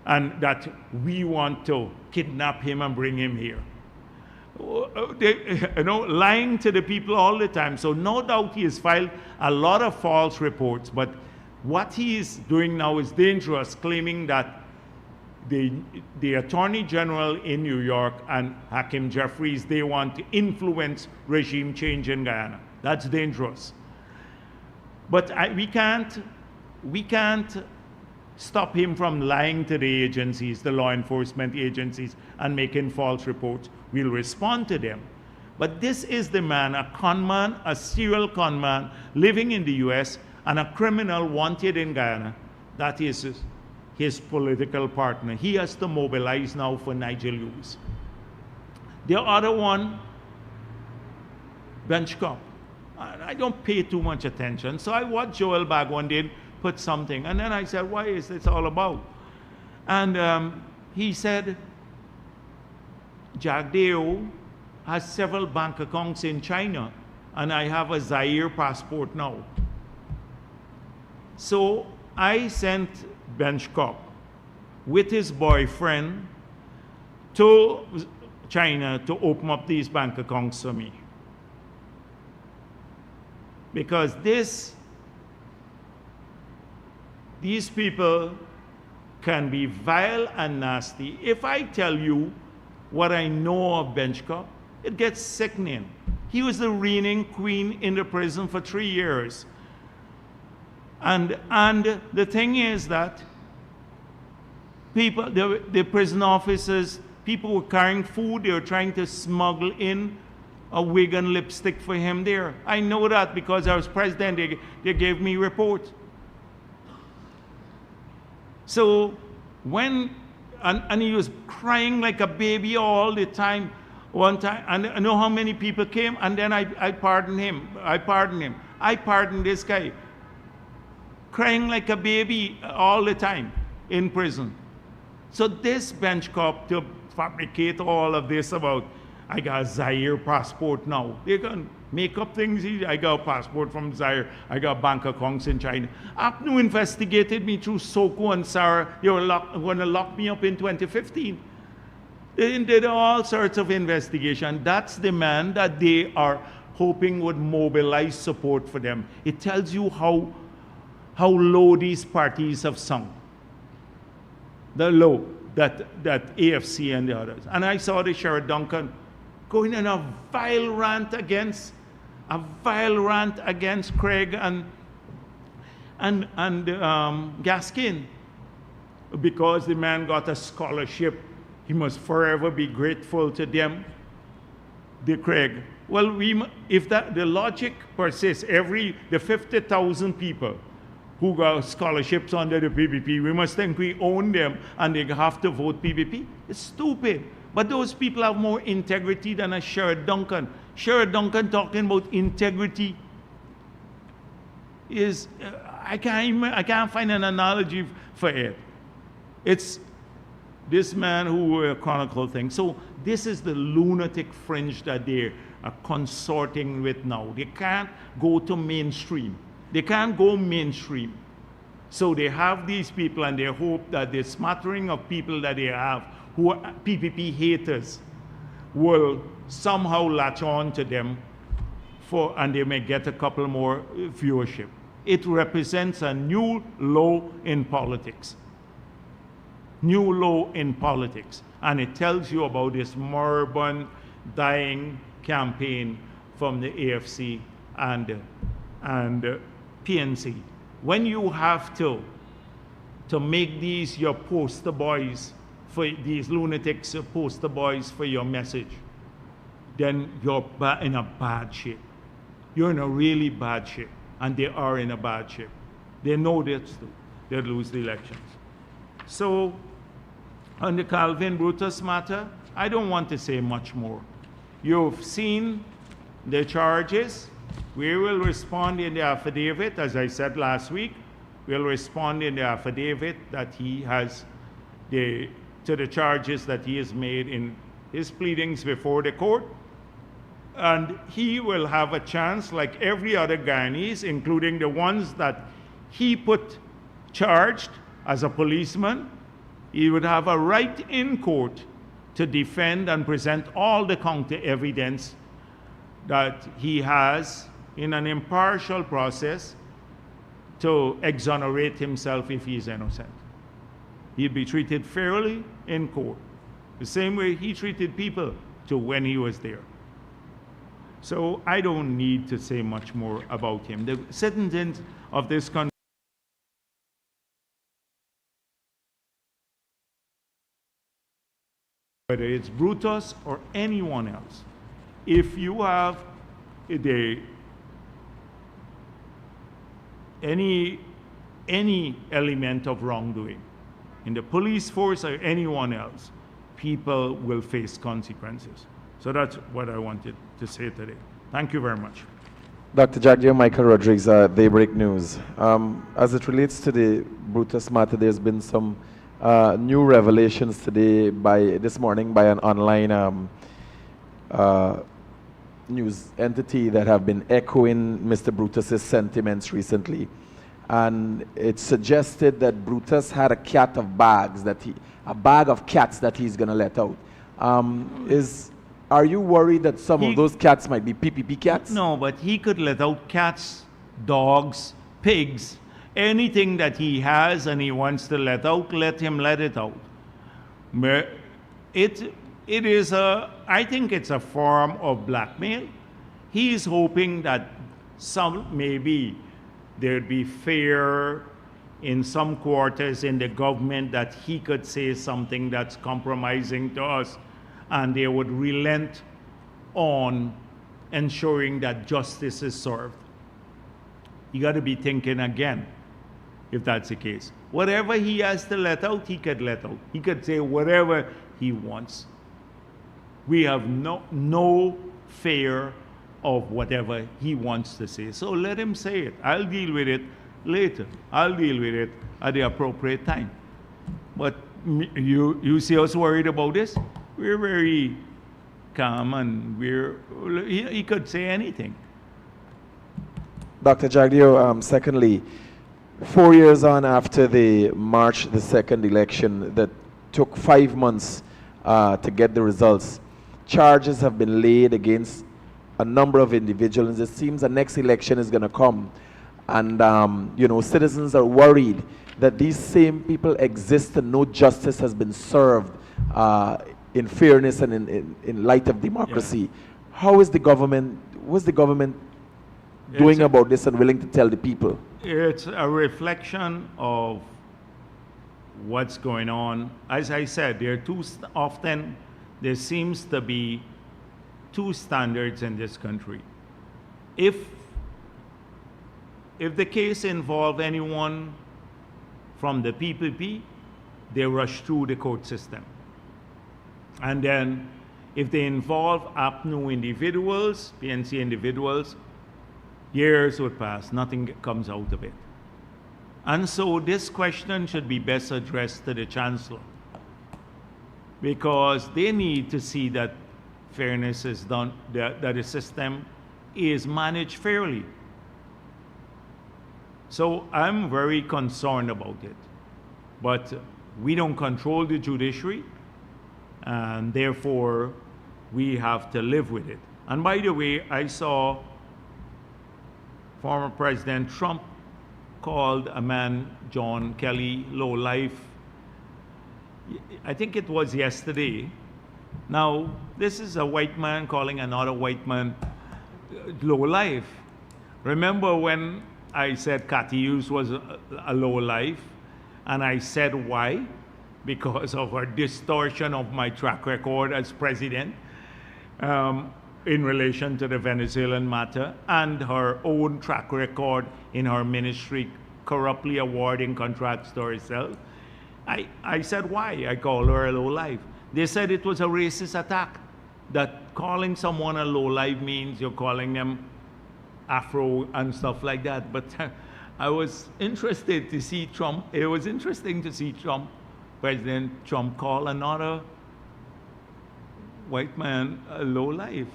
and that we want to kidnap him and bring him here. They, lying to the people all the time. So no doubt he has filed a lot of false reports, but what he is doing now is dangerous, claiming that the Attorney General in New York and Hakeem Jeffries, they want to influence regime change in Guyana. That's dangerous. But we can't stop him from lying to the agencies, the law enforcement agencies, and making false reports. We'll respond to them. But this is the man, a conman, a serial conman, living in the US, and a criminal wanted in Guyana. That is his political partner. He has to mobilize now for Nigel Lewis. The other one, bench cop. I don't pay too much attention. So I watched Joel Bag one day put something, and then I said, what is this all about? And he said, Jagdeo has several bank accounts in China, and I have a Zaire passport now. So I sent bench cop with his boyfriend to China to open up these bank accounts for me. Because these people can be vile and nasty. If I tell you what I know of bench cop, it gets sickening. He was the reigning queen in the prison for 3 years. And the thing is that people, the prison officers, people were carrying food, they were trying to smuggle in a wig and lipstick for him there. I know that because I was president, they gave me reports. So and he was crying like a baby all the time. One time, and I know how many people came, and then I pardoned him. I pardoned this guy. Crying like a baby all the time in prison. So this bench cop to fabricate all of this about, I got a Zaire passport now. They can make up things. I got a passport from Zaire. I got bank accounts in China. APNU investigated me through Soko and Sarah. They were going to lock me up in 2015. They did all sorts of investigation. That's the man that they are hoping would mobilize support for them. It tells you how low these parties have sunk. The low that AFC and the others. And I saw the Sheriff Duncan going in a vile rant against Craig and Gaskin, because the man got a scholarship. He must forever be grateful to them, the Craig. Well, if the logic persists, the 50,000 people who got scholarships under the PPP, we must think we own them and they have to vote PPP. It's stupid. But those people have more integrity than a Sheriff Duncan. Sheriff Duncan talking about integrity is, I can't find an analogy for it. It's this man who chronicled things. So this is the lunatic fringe that they are consorting with now. They can't go to mainstream. They can't go mainstream. So they have these people, and they hope that the smattering of people that they have who are PPP haters will somehow latch on to them and they may get a couple more viewership. It represents a new low in politics. New low in politics. And it tells you about this moribund, dying campaign from the AFC and PNC. When you have to make these your poster boys, for these lunatics poster boys for your message, then you're in a bad shape. You're in a really bad shape. And they are in a bad shape. They know this too. They'll lose the elections. So On the Calvin Brutus matter, I don't want to say much more. You've seen the charges. We will respond in the affidavit, as I said last week. We'll respond in the affidavit that he has to the charges that he has made in his pleadings before the court. And he will have a chance, like every other Guyanese, including the ones that he put charged as a policeman. He would have a right in court to defend and present all the counter evidence that he has in an impartial process to exonerate himself if he is innocent. He'd be treated fairly in court, the same way he treated people to when he was there. So I don't need to say much more about him. The citizens of this country, whether it's Brutus or anyone else, if you have any element of wrongdoing in the police force or anyone else, people will face consequences. So that's what I wanted to say today. Thank you very much. Dr. Jagdeo, Michael Rodriguez, Daybreak News. As it relates to the Brutus matter, there's been some new revelations today, this morning, by an online news entity that have been echoing Mr. Brutus's sentiments recently. And it suggested that Brutus had a cat of bags, a bag of cats that he's going to let out. Are you worried that some of those cats might be PPP cats? No, but he could let out cats, dogs, pigs, anything that he has and he wants to let out, let him let it out. It is I think it's a form of blackmail. He is hoping that maybe there'd be fear in some quarters in the government that he could say something that's compromising to us, and they would relent on ensuring that justice is served. You got to be thinking again, if that's the case. Whatever he has to let out, he could let out. He could say whatever he wants. We have no fear of whatever he wants to say. So let him say it. I'll deal with it later. I'll deal with it at the appropriate time. But you see us worried about this? We're very calm, and he could say anything. Dr. Jagdeo, secondly, 4 years on after the March the 2nd election that took 5 months to get the results, charges have been laid against a number of individuals. It seems the next election is going to come, and citizens are worried that these same people exist and no justice has been served in fairness and in light of democracy. Yeah. What's the government doing about this and willing to tell the people? It's a reflection of what's going on. As I said, there seems to be two standards in this country. If the case involves anyone from the PPP, they rush through the court system. And then if they involve APNU individuals, PNC individuals, years would pass, nothing comes out of it. And so this question should be best addressed to the Chancellor, because they need to see that fairness is done, that the system is managed fairly. So I'm very concerned about it. But we don't control the judiciary, and therefore we have to live with it. And by the way, I saw former President Trump called a man, John Kelly, low-life. I think it was yesterday. Now, this is a white man calling another white man low-life. Remember when I said Cathy Hughes was a low-life? And I said why? Because of her distortion of my track record as president in relation to the Venezuelan matter, and her own track record in her ministry corruptly awarding contracts to herself. I said, why? I called her a lowlife. They said it was a racist attack, that calling someone a lowlife means you're calling them Afro and stuff like that. But I was interested to see Trump. It was interesting to see President Trump call another white man a lowlife.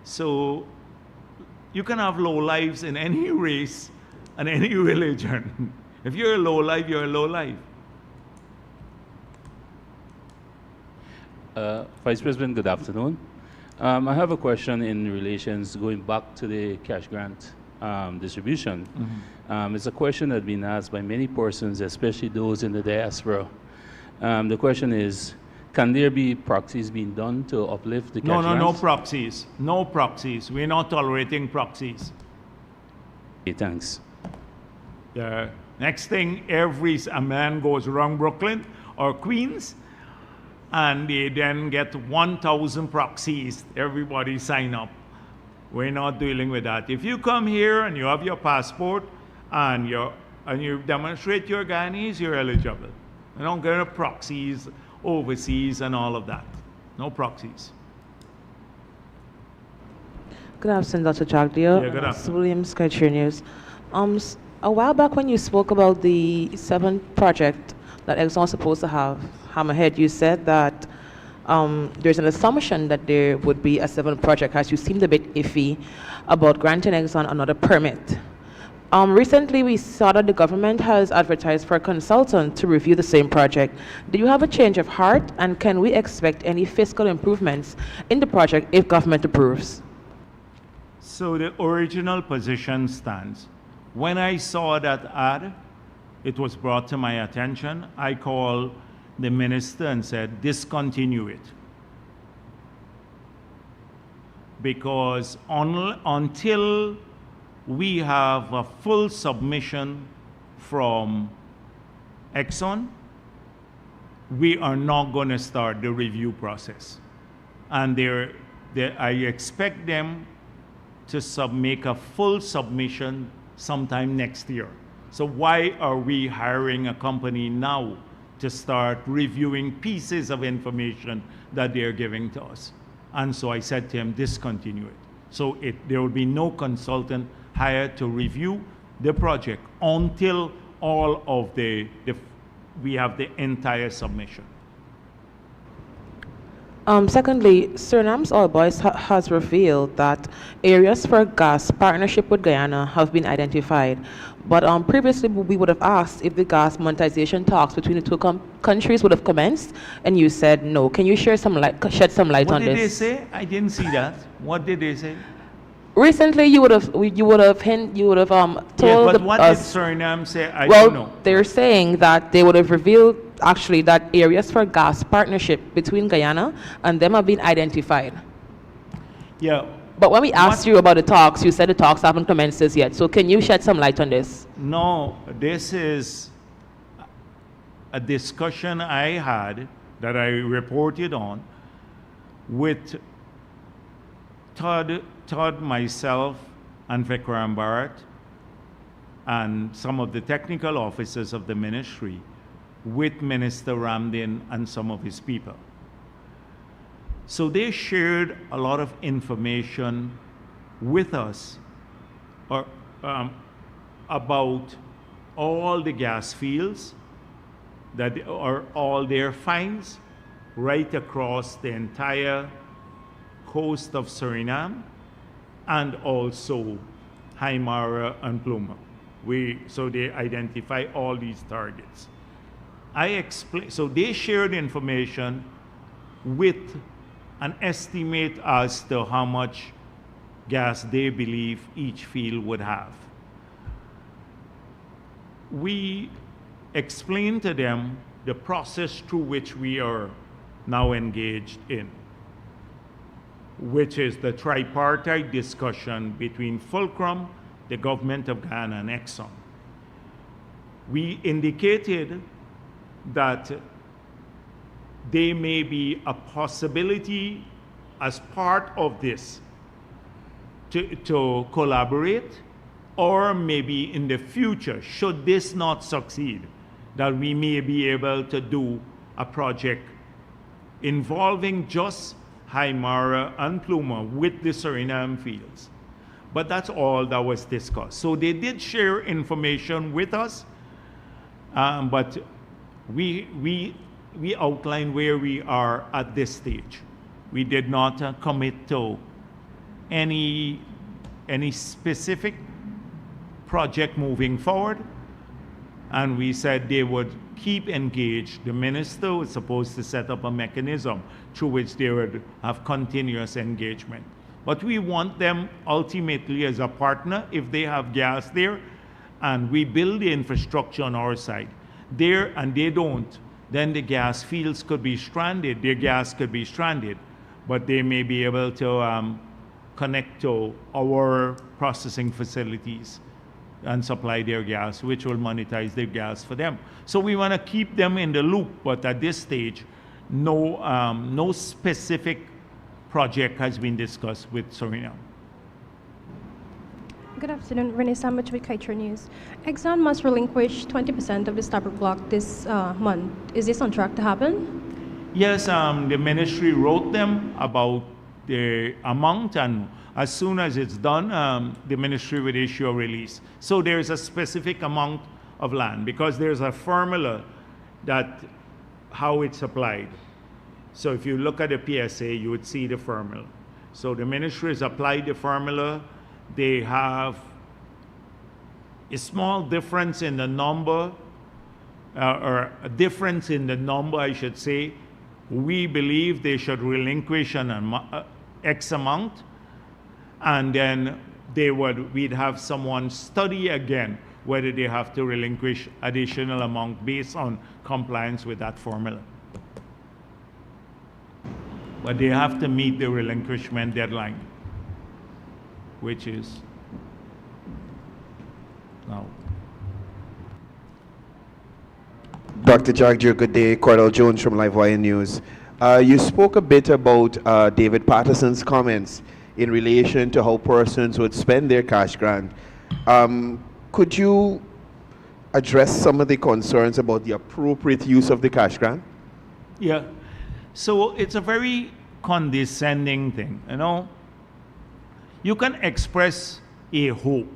So you can have lowlives in any race and any religion. If you're a lowlife, you're a lowlife. Vice President, good afternoon. I have a question in relations going back to the cash grant distribution. It's a question that's been asked by many persons, especially those in the diaspora. The question is, can there be proxies being done to uplift the cash grants? No proxies. No proxies. We're not tolerating proxies. Okay, thanks. The next thing, a man goes around Brooklyn or Queens, and they then get 1,000 proxies. Everybody sign up. We're not dealing with that. If you come here and you have your passport and you demonstrate your Guyanese, you're eligible. We don't get proxies overseas and all of that. No proxies. Good afternoon, Dr. Jagdeo. Yeah, good afternoon. William Skytree News. A while back when you spoke about the 7th project that Exxon was supposed to have hammerhead, you said that there's an assumption that there would be a 7th project, as you seemed a bit iffy about granting Exxon another permit. Recently, we saw that the government has advertised for a consultant to review the same project. Do you have a change of heart, and can we expect any fiscal improvements in the project if government approves? So the original position stands. When I saw that ad, it was brought to my attention. I called the minister and said, discontinue it. Because until we have a full submission from Exxon, we are not going to start the review process. And I expect them to make a full submission sometime next year. So why are we hiring a company now to start reviewing pieces of information that they're giving to us? And so I said to him, discontinue it. So there will be no consultant hired to review the project until all of we have the entire submission. Secondly, Suriname's All Boys has revealed that areas for gas partnership with Guyana have been identified. But previously, we would have asked if the gas monetization talks between the two countries would have commenced, and you said no. Can you shed some light on this? What did they say? I didn't see that. What did they say? Recently, you would have told Yeah, but what did us. Suriname say? I Well, don't know. they're saying that they would have revealed actually that areas for gas partnership between Guyana and them have been identified. Yeah. But when we asked you about the talks, you said the talks haven't commenced as yet. So can you shed some light on this? No, this is a discussion I had that I reported on with Todd, myself, and Vikram Bharrat, and some of the technical officers of the ministry, with Minister Ramdin and some of his people. So they shared a lot of information with us about all the gas fields that are all their finds right across the entire coast of Suriname and also Haimara and Pluma. So they identify all these targets. So they shared information with an estimate as to how much gas they believe each field would have. We explained to them the process through which we are now engaged in, which is the tripartite discussion between Fulcrum, the government of Ghana, and Exxon. We indicated that there may be a possibility as part of this to collaborate, or maybe in the future, should this not succeed, that we may be able to do a project involving just Haimara and Pluma with the Suriname fields. But that's all that was discussed. So they did share information with us, but we outlined where we are at this stage. We did not commit to any specific project moving forward, and we said they would keep engaged. The minister was supposed to set up a mechanism through which they would have continuous engagement. But we want them ultimately as a partner if they have gas there, and we build the infrastructure on our side. There and they don't, then the gas fields could be stranded, their gas could be stranded, but they may be able to connect to our processing facilities and supply their gas, which will monetize their gas for them. So we want to keep them in the loop, but at this stage, no specific project has been discussed with Suriname. Good afternoon, Renee Sandwich with Kaiser News. Exxon must relinquish 20% of the Stabroek block this month. Is this on track to happen? Yes, the ministry wrote them about the amount, and as soon as it's done, the ministry will issue a release. So there's a specific amount of land because there's a formula that how it's applied. So if you look at the PSA, you would see the formula. So the ministry has applied the formula. They have a small difference in the number, or a difference in the number, I should say. We believe they should relinquish an X amount, and then we'd have someone study again whether they have to relinquish additional amount based on compliance with that formula. But they have to meet the relinquishment deadline, which is now. Dr. Jagdeo, good day. Cordell Jones from Livewire News. You spoke a bit about David Patterson's comments in relation to how persons would spend their cash grant. Could you address some of the concerns about the appropriate use of the cash grant? Yeah. So it's a very condescending thing, you know. You can express a hope,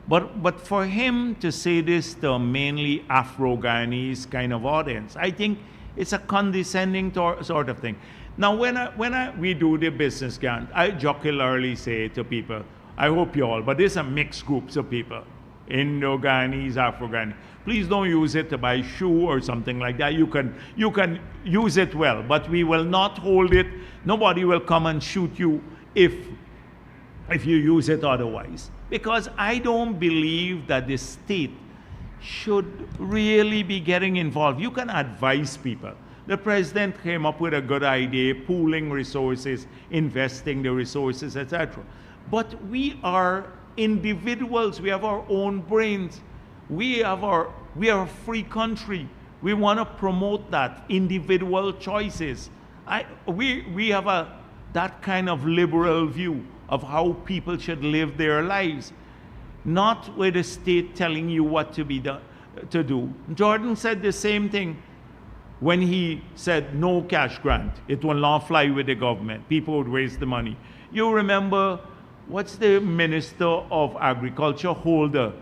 but for him to say this to a mainly Afro-Guyanese kind of audience, I think it's a condescending sort of thing. Now, when we do the business grant, I jocularly say to people, I hope you all, but there's a mixed groups of people, Indo-Guyanese, Afro-Guyanese. Please don't use it to buy shoe or something like that. You can use it well, but we will not hold it. Nobody will come and shoot you if you use it otherwise. Because I don't believe that the state should really be getting involved. You can advise people. The president came up with a good idea, pooling resources, investing the resources, etc. But we are individuals. We have our own brains. We are a free country. We want to promote that, individual choices. We have that kind of liberal view of how people should live their lives, not with the state telling you what to be done, to do. Jordan said the same thing when he said no cash grant. It will not fly with the government. People would waste the money. You remember, what's the Minister of Agriculture, Holder?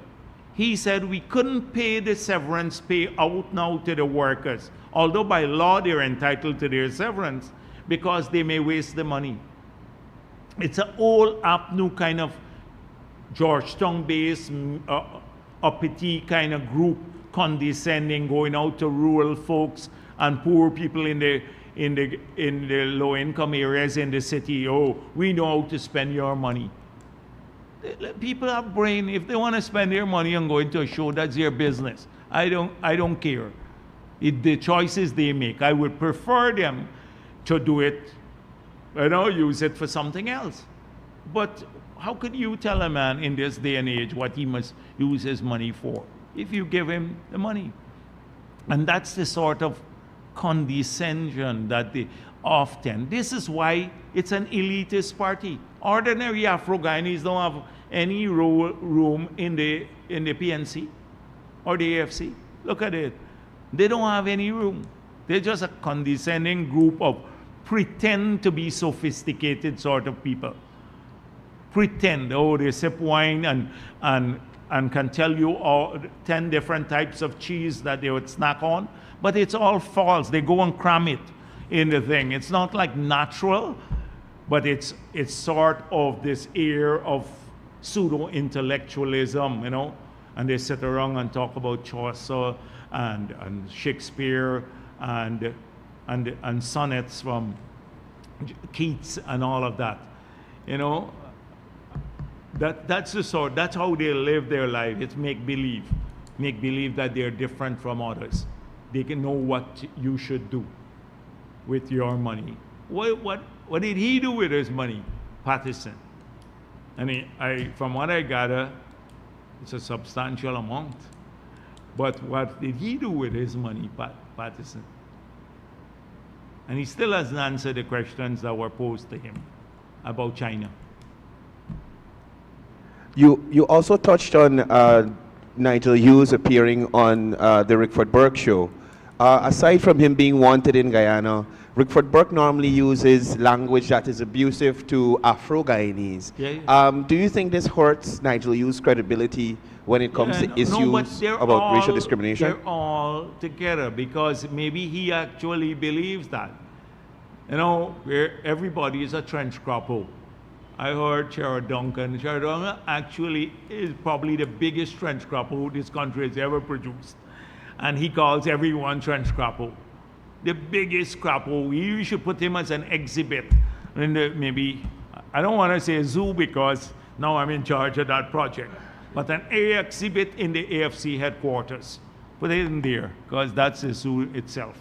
He said we couldn't pay the severance pay out now to the workers, although by law they're entitled to their severance because they may waste the money. It's an old APNU kind of Georgetown-based uppity kind of group, condescending, going out to rural folks and poor people in the low-income areas in the city. Oh, we know how to spend your money. People have brain. If they want to spend their money on going to a show, that's their business. I don't care. The choices they make. I would prefer them to do it, use it for something else. But how could you tell a man in this day and age what he must use his money for if you give him the money? And that's the sort of condescension that they often. This is why it's an elitist party. Ordinary Afro-Guyanese don't have any room in the PNC or the AFC. Look at it. They don't have any room. They're just a condescending group of pretend to be sophisticated sort of people. Pretend, oh, they sip wine and can tell you all 10 different types of cheese that they would snack on, but it's all false. They go and cram it in the thing. It's not like natural, but it's sort of this air of pseudo-intellectualism, you know, and they sit around and talk about Chaucer and Shakespeare and sonnets from Keats and all of that, you know. That's the sort. That's how they live their life. It's make believe that they're different from others. They can know what you should do with your money. What did he do with his money, Patterson? From what I gather, it's a substantial amount. But what did he do with his money, Patterson? And he still hasn't answered the questions that were posed to him about China. You also touched on Nigel Hughes appearing on the Rickford Burke show. Aside from him being wanted in Guyana, Rickford Burke normally uses language that is abusive to Afro-Guyanese. Yeah. Do you think this hurts Nigel Hughes' credibility when it comes to issues about racial discrimination? They're all together because maybe he actually believes that. You know, everybody is a trench cropper. I heard Sherrod Duncan. Sherrod Duncan actually is probably the biggest trench cropper this country has ever produced. And he calls everyone trench cropper. The biggest cropper. We should put him as an exhibit. Maybe, I don't want to say a zoo because now I'm in charge of that project. But an exhibit in the AFC headquarters. Put it in there because that's the zoo itself.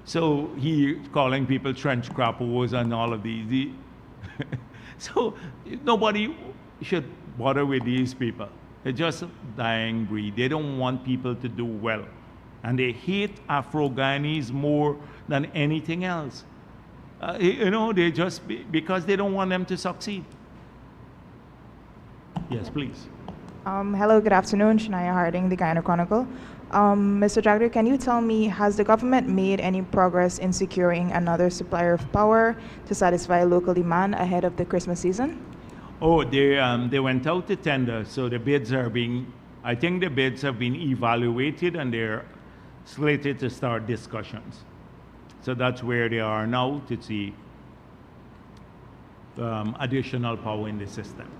So he calling people trench croppers and all of these. So nobody should bother with these people. They're just a dying breed. They don't want people to do well. And they hate Afro-Guyanese more than anything else. You know, they just, because they don't want them to succeed. Yes, please. Hello, good afternoon. Shania Harding, the Guyana Chronicle. Mr. Jagdeo, can you tell me, has the government made any progress in securing another supplier of power to satisfy local demand ahead of the Christmas season? Oh, they went out to tender, so the bids are being, I think the bids have been evaluated and they're slated to start discussions. So that's where they are now to see additional power in the system.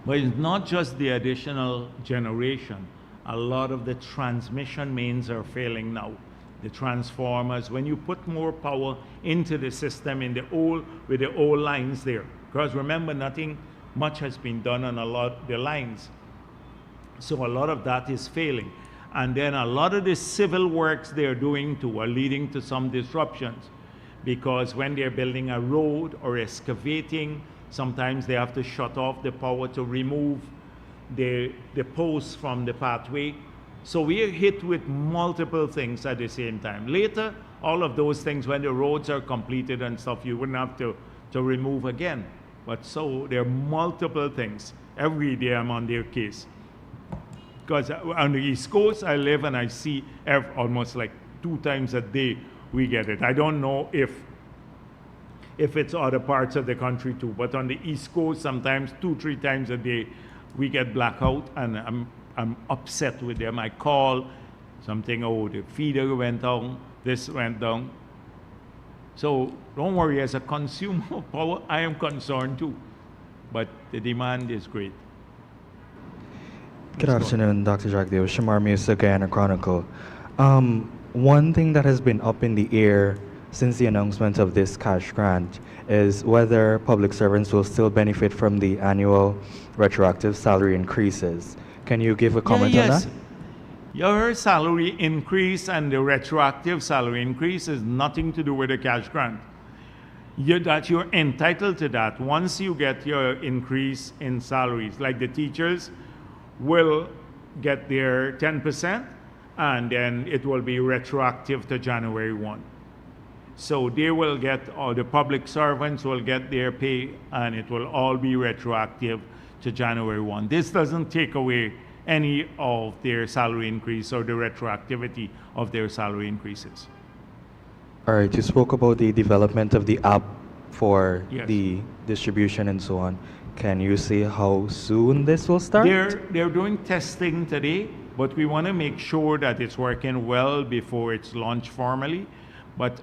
But it's not just the additional generation. A lot of the transmission mains are failing now. The transformers, when you put more power into the system with the old lines there, because remember, nothing much has been done on a lot of the lines. So a lot of that is failing. And then a lot of the civil works they're doing too are leading to some disruptions, because when they're building a road or excavating, sometimes they have to shut off the power to remove the posts from the pathway. So we are hit with multiple things at the same time. Later, all of those things, when the roads are completed and stuff, you wouldn't have to remove again. But so there are multiple things. Every day I'm on their case. Because on the East Coast, I live and I see almost like 2 times a day we get it. I don't know if it's other parts of the country too, but on the East Coast, sometimes 2-3 times a day, we get blackout, and I'm upset with them. I call something, oh, the feeder went down, this went down. So don't worry, as a consumer of power, I am concerned too, but the demand is great. Good afternoon, Dr. Jagdeo. Shamar Musa, Guyana Chronicle. One thing that has been up in the air since the announcement of this cash grant is whether public servants will still benefit from the annual retroactive salary increases. Can you give a comment on that? Your salary increase and the retroactive salary increase is nothing to do with the cash grant. You're entitled to that once you get your increase in salaries. Like the teachers will get their 10%, and then it will be retroactive to January 1. So they will get, or the public servants will get their pay, and it will all be retroactive to January 1. This doesn't take away any of their salary increase or the retroactivity of their salary increases. All right, you spoke about the development of the app for Yes. the distribution and so on. Can you say how soon this will start? They're doing testing today, but we want to make sure that it's working well before it's launched formally. But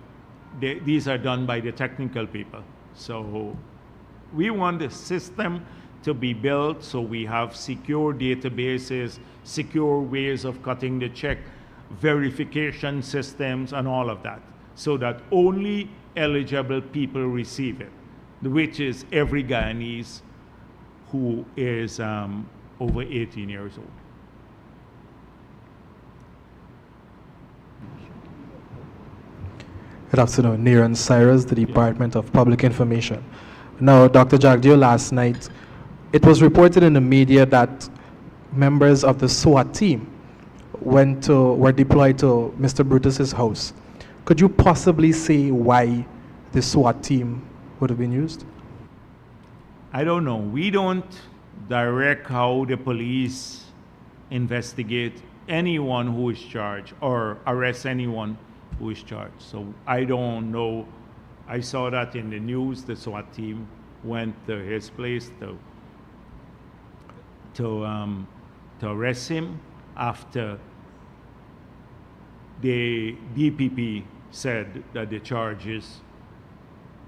these are done by the technical people. So we want the system to be built so we have secure databases, secure ways of cutting the check, verification systems, and all of that, so that only eligible people receive it, which is every Guyanese who is over 18 years old. Good afternoon, Niran Cyrus, the Department of Public Information. Now, Dr. Jagdeo, last night, it was reported in the media that members of the SWAT team were deployed to Mr. Brutus's house. Could you possibly say why the SWAT team would have been used? I don't know. We don't direct how the police investigate anyone who is charged or arrest anyone who is charged. So I don't know. I saw that in the news. The SWAT team went to his place to arrest him after the DPP said that the charges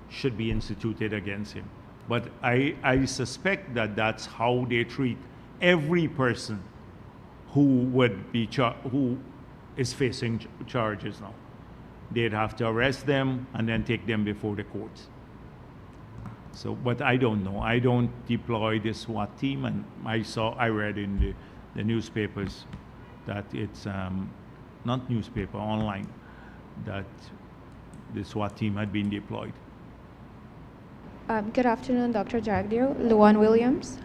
should be instituted against him. But I suspect that that's how they treat every person who is facing charges now. They'd have to arrest them and then take them before the courts. So, but I don't know. I don't deploy the SWAT team, and I read in the newspapers that it's not newspaper, online, that the SWAT team had been deployed. Good afternoon, Dr. Jagdeo. Luan Williams.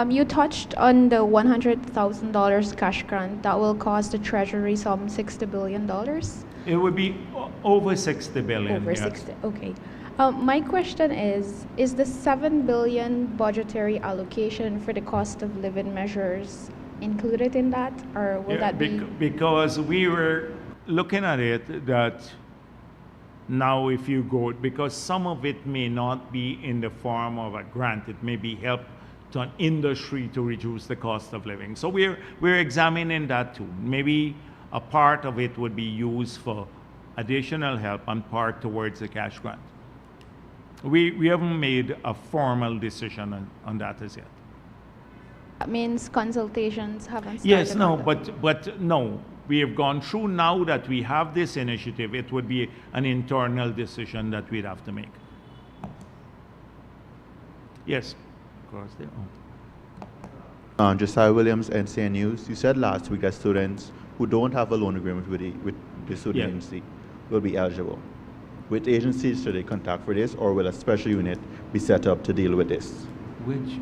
You touched on the $100,000 cash grant that will cost the Treasury some $60 billion. It would be over 60 billion. Over yes. 60, okay. My question is the $7 billion budgetary allocation for the cost of living measures included in that, or will that be? Because we were looking at it that now if you go, because some of it may not be in the form of a grant, it may be help to an industry to reduce the cost of living. So we're examining that too. Maybe a part of it would be used for additional help and part towards the cash grant. We haven't made a formal decision on that as yet. That means consultations haven't started. Yes, no, on that. but no. We have gone through now that we have this initiative. It would be an internal decision that we'd have to make. Yes, of course. Josiah Williams, NCN News. You said last week that students who don't have a loan agreement with the student agency will be eligible. Which agencies should they contact for this, or will a special unit be set up to deal with this?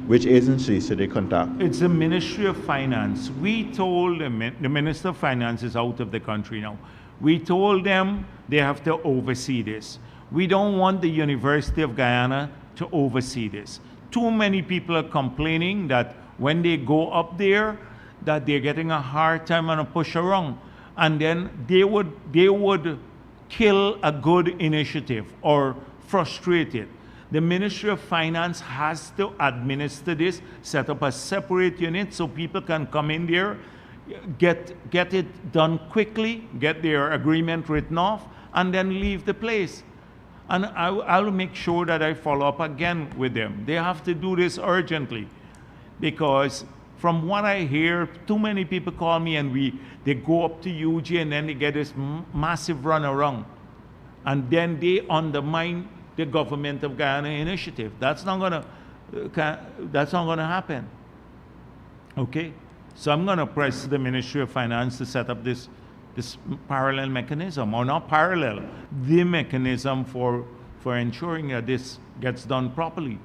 Which agencies should they contact? It's the Ministry of Finance. We told the Minister of Finance is out of the country now. We told them they have to oversee this. We don't want the University of Guyana to oversee this. Too many people are complaining that when they go up there, that they're getting a hard time and a push around. And then they would kill a good initiative or frustrate it. The Ministry of Finance has to administer this, set up a separate unit so people can come in there, get it done quickly, get their agreement written off, and then leave the place. And I'll make sure that I follow up again with them. They have to do this urgently, because from what I hear, too many people call me and they go up to UG and then they get this massive run around. And then they undermine the government of Guyana initiative. That's not gonna happen. Okay? So I'm gonna press the Ministry of Finance to set up this parallel mechanism, or not parallel, the mechanism for ensuring that this gets done properly.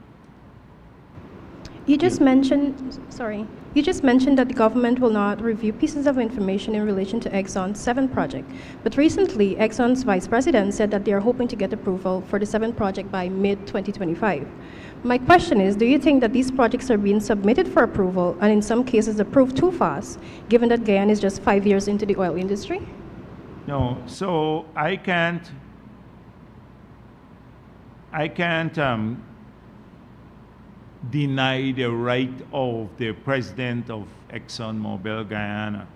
You just mentioned, sorry, you just mentioned that the government will not review pieces of information in relation to Exxon's 7 project. But recently, Exxon's vice president said that they are hoping to get approval for the 7 project by mid-2025. My question is, do you think that these projects are being submitted for approval and in some cases approved too fast, given that Guyana is just 5 years into the oil industry? No, so I can't deny the right of the president of ExxonMobil Guyana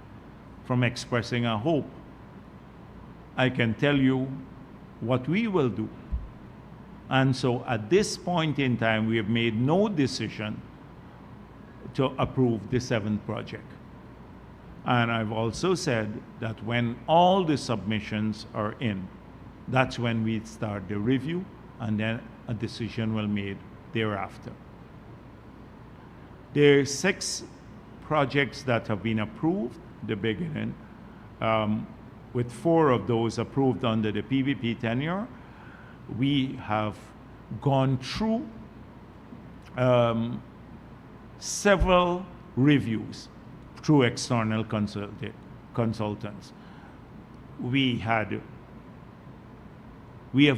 from expressing a hope. I can tell you what we will do. And so at this point in time, we have made no decision to approve the 7th project. And I've also said that when all the submissions are in, that's when we start the review, and then a decision will be made thereafter. There are 6 projects that have been approved at the beginning, with 4 of those approved under the PPP tenure. We have gone through several reviews through external consultants. We have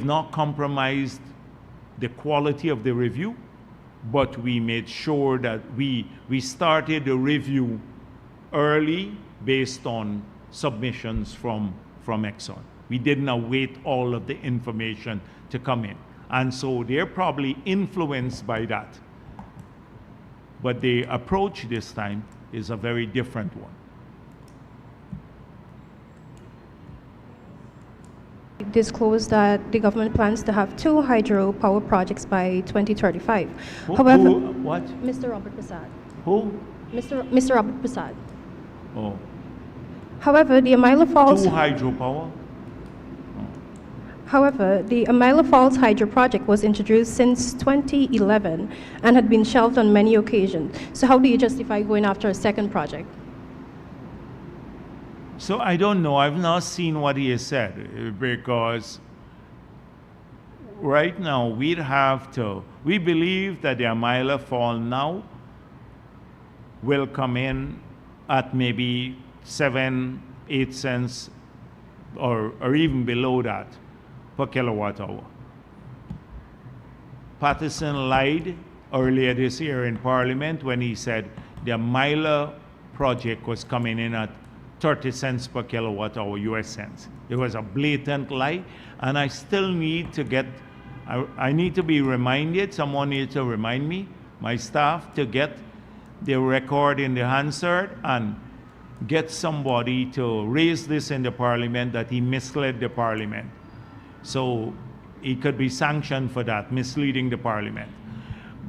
not compromised the quality of the review, but we made sure that we started the review early based on submissions from Exxon. We didn't await all of the information to come in. And so they're probably influenced by that. But the approach this time is a very different one. Disclosed that the government plans to have 2 hydropower projects by 2035. However, what? Mr. Robert Prasad. Who? Mr. Robert Prasad. Oh. However, the Amila Falls. 2 hydropower? However, the Amila Falls Hydro project was introduced since 2011 and had been shelved on many occasions. So how do you justify going after a 2nd project? So I don't know. I've not seen what he has said, because right now we believe that the Amila Fall now will come in at maybe 7-8 cents or even below that per kilowatt hour. Patterson lied earlier this year in Parliament when he said the Amila project was coming in at 30 cents per kilowatt hour, US cents. It was a blatant lie, and I still need to get, I need to be reminded, someone needs to remind me, my staff, to get the record in the Hansard and get somebody to raise this in the Parliament that he misled the Parliament. So he could be sanctioned for that, misleading the Parliament.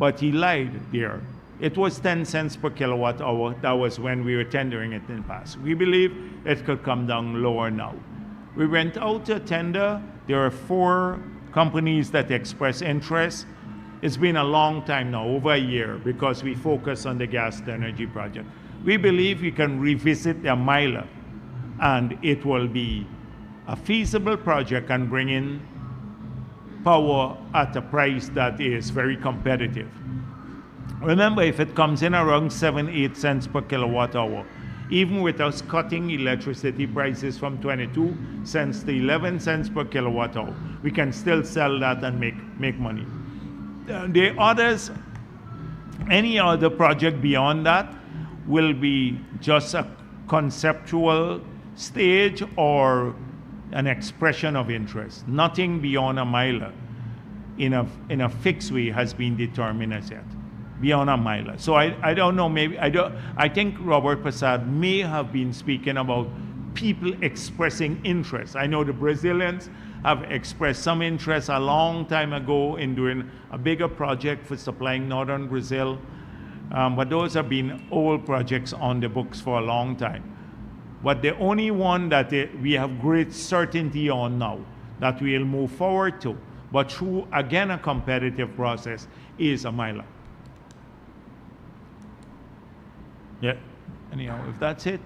But he lied there. It was 10 cents per kilowatt hour. That was when we were tendering it in the past. We believe it could come down lower now. We went out to tender. There are 4 companies that express interest. It's been a long time now, over a year, because we focus on the gas to energy project. We believe we can revisit the Amila, and it will be a feasible project and bring in power at a price that is very competitive. Remember, if it comes in around 7-8 cents per kilowatt hour, even with us cutting electricity prices from 22 cents to 11 cents per kilowatt hour, we can still sell that and make money. The others, any other project beyond that will be just a conceptual stage or an expression of interest. Nothing beyond Amila in a fixed way has been determined as yet. Beyond Amila. So I don't know, maybe, I think Robert Prasad may have been speaking about people expressing interest. I know the Brazilians have expressed some interest a long time ago in doing a bigger project for supplying northern Brazil. But those have been old projects on the books for a long time. But the only one that we have great certainty on now that we'll move forward to, but through, again, a competitive process, is Amila. Yeah. Anyhow, if that's it.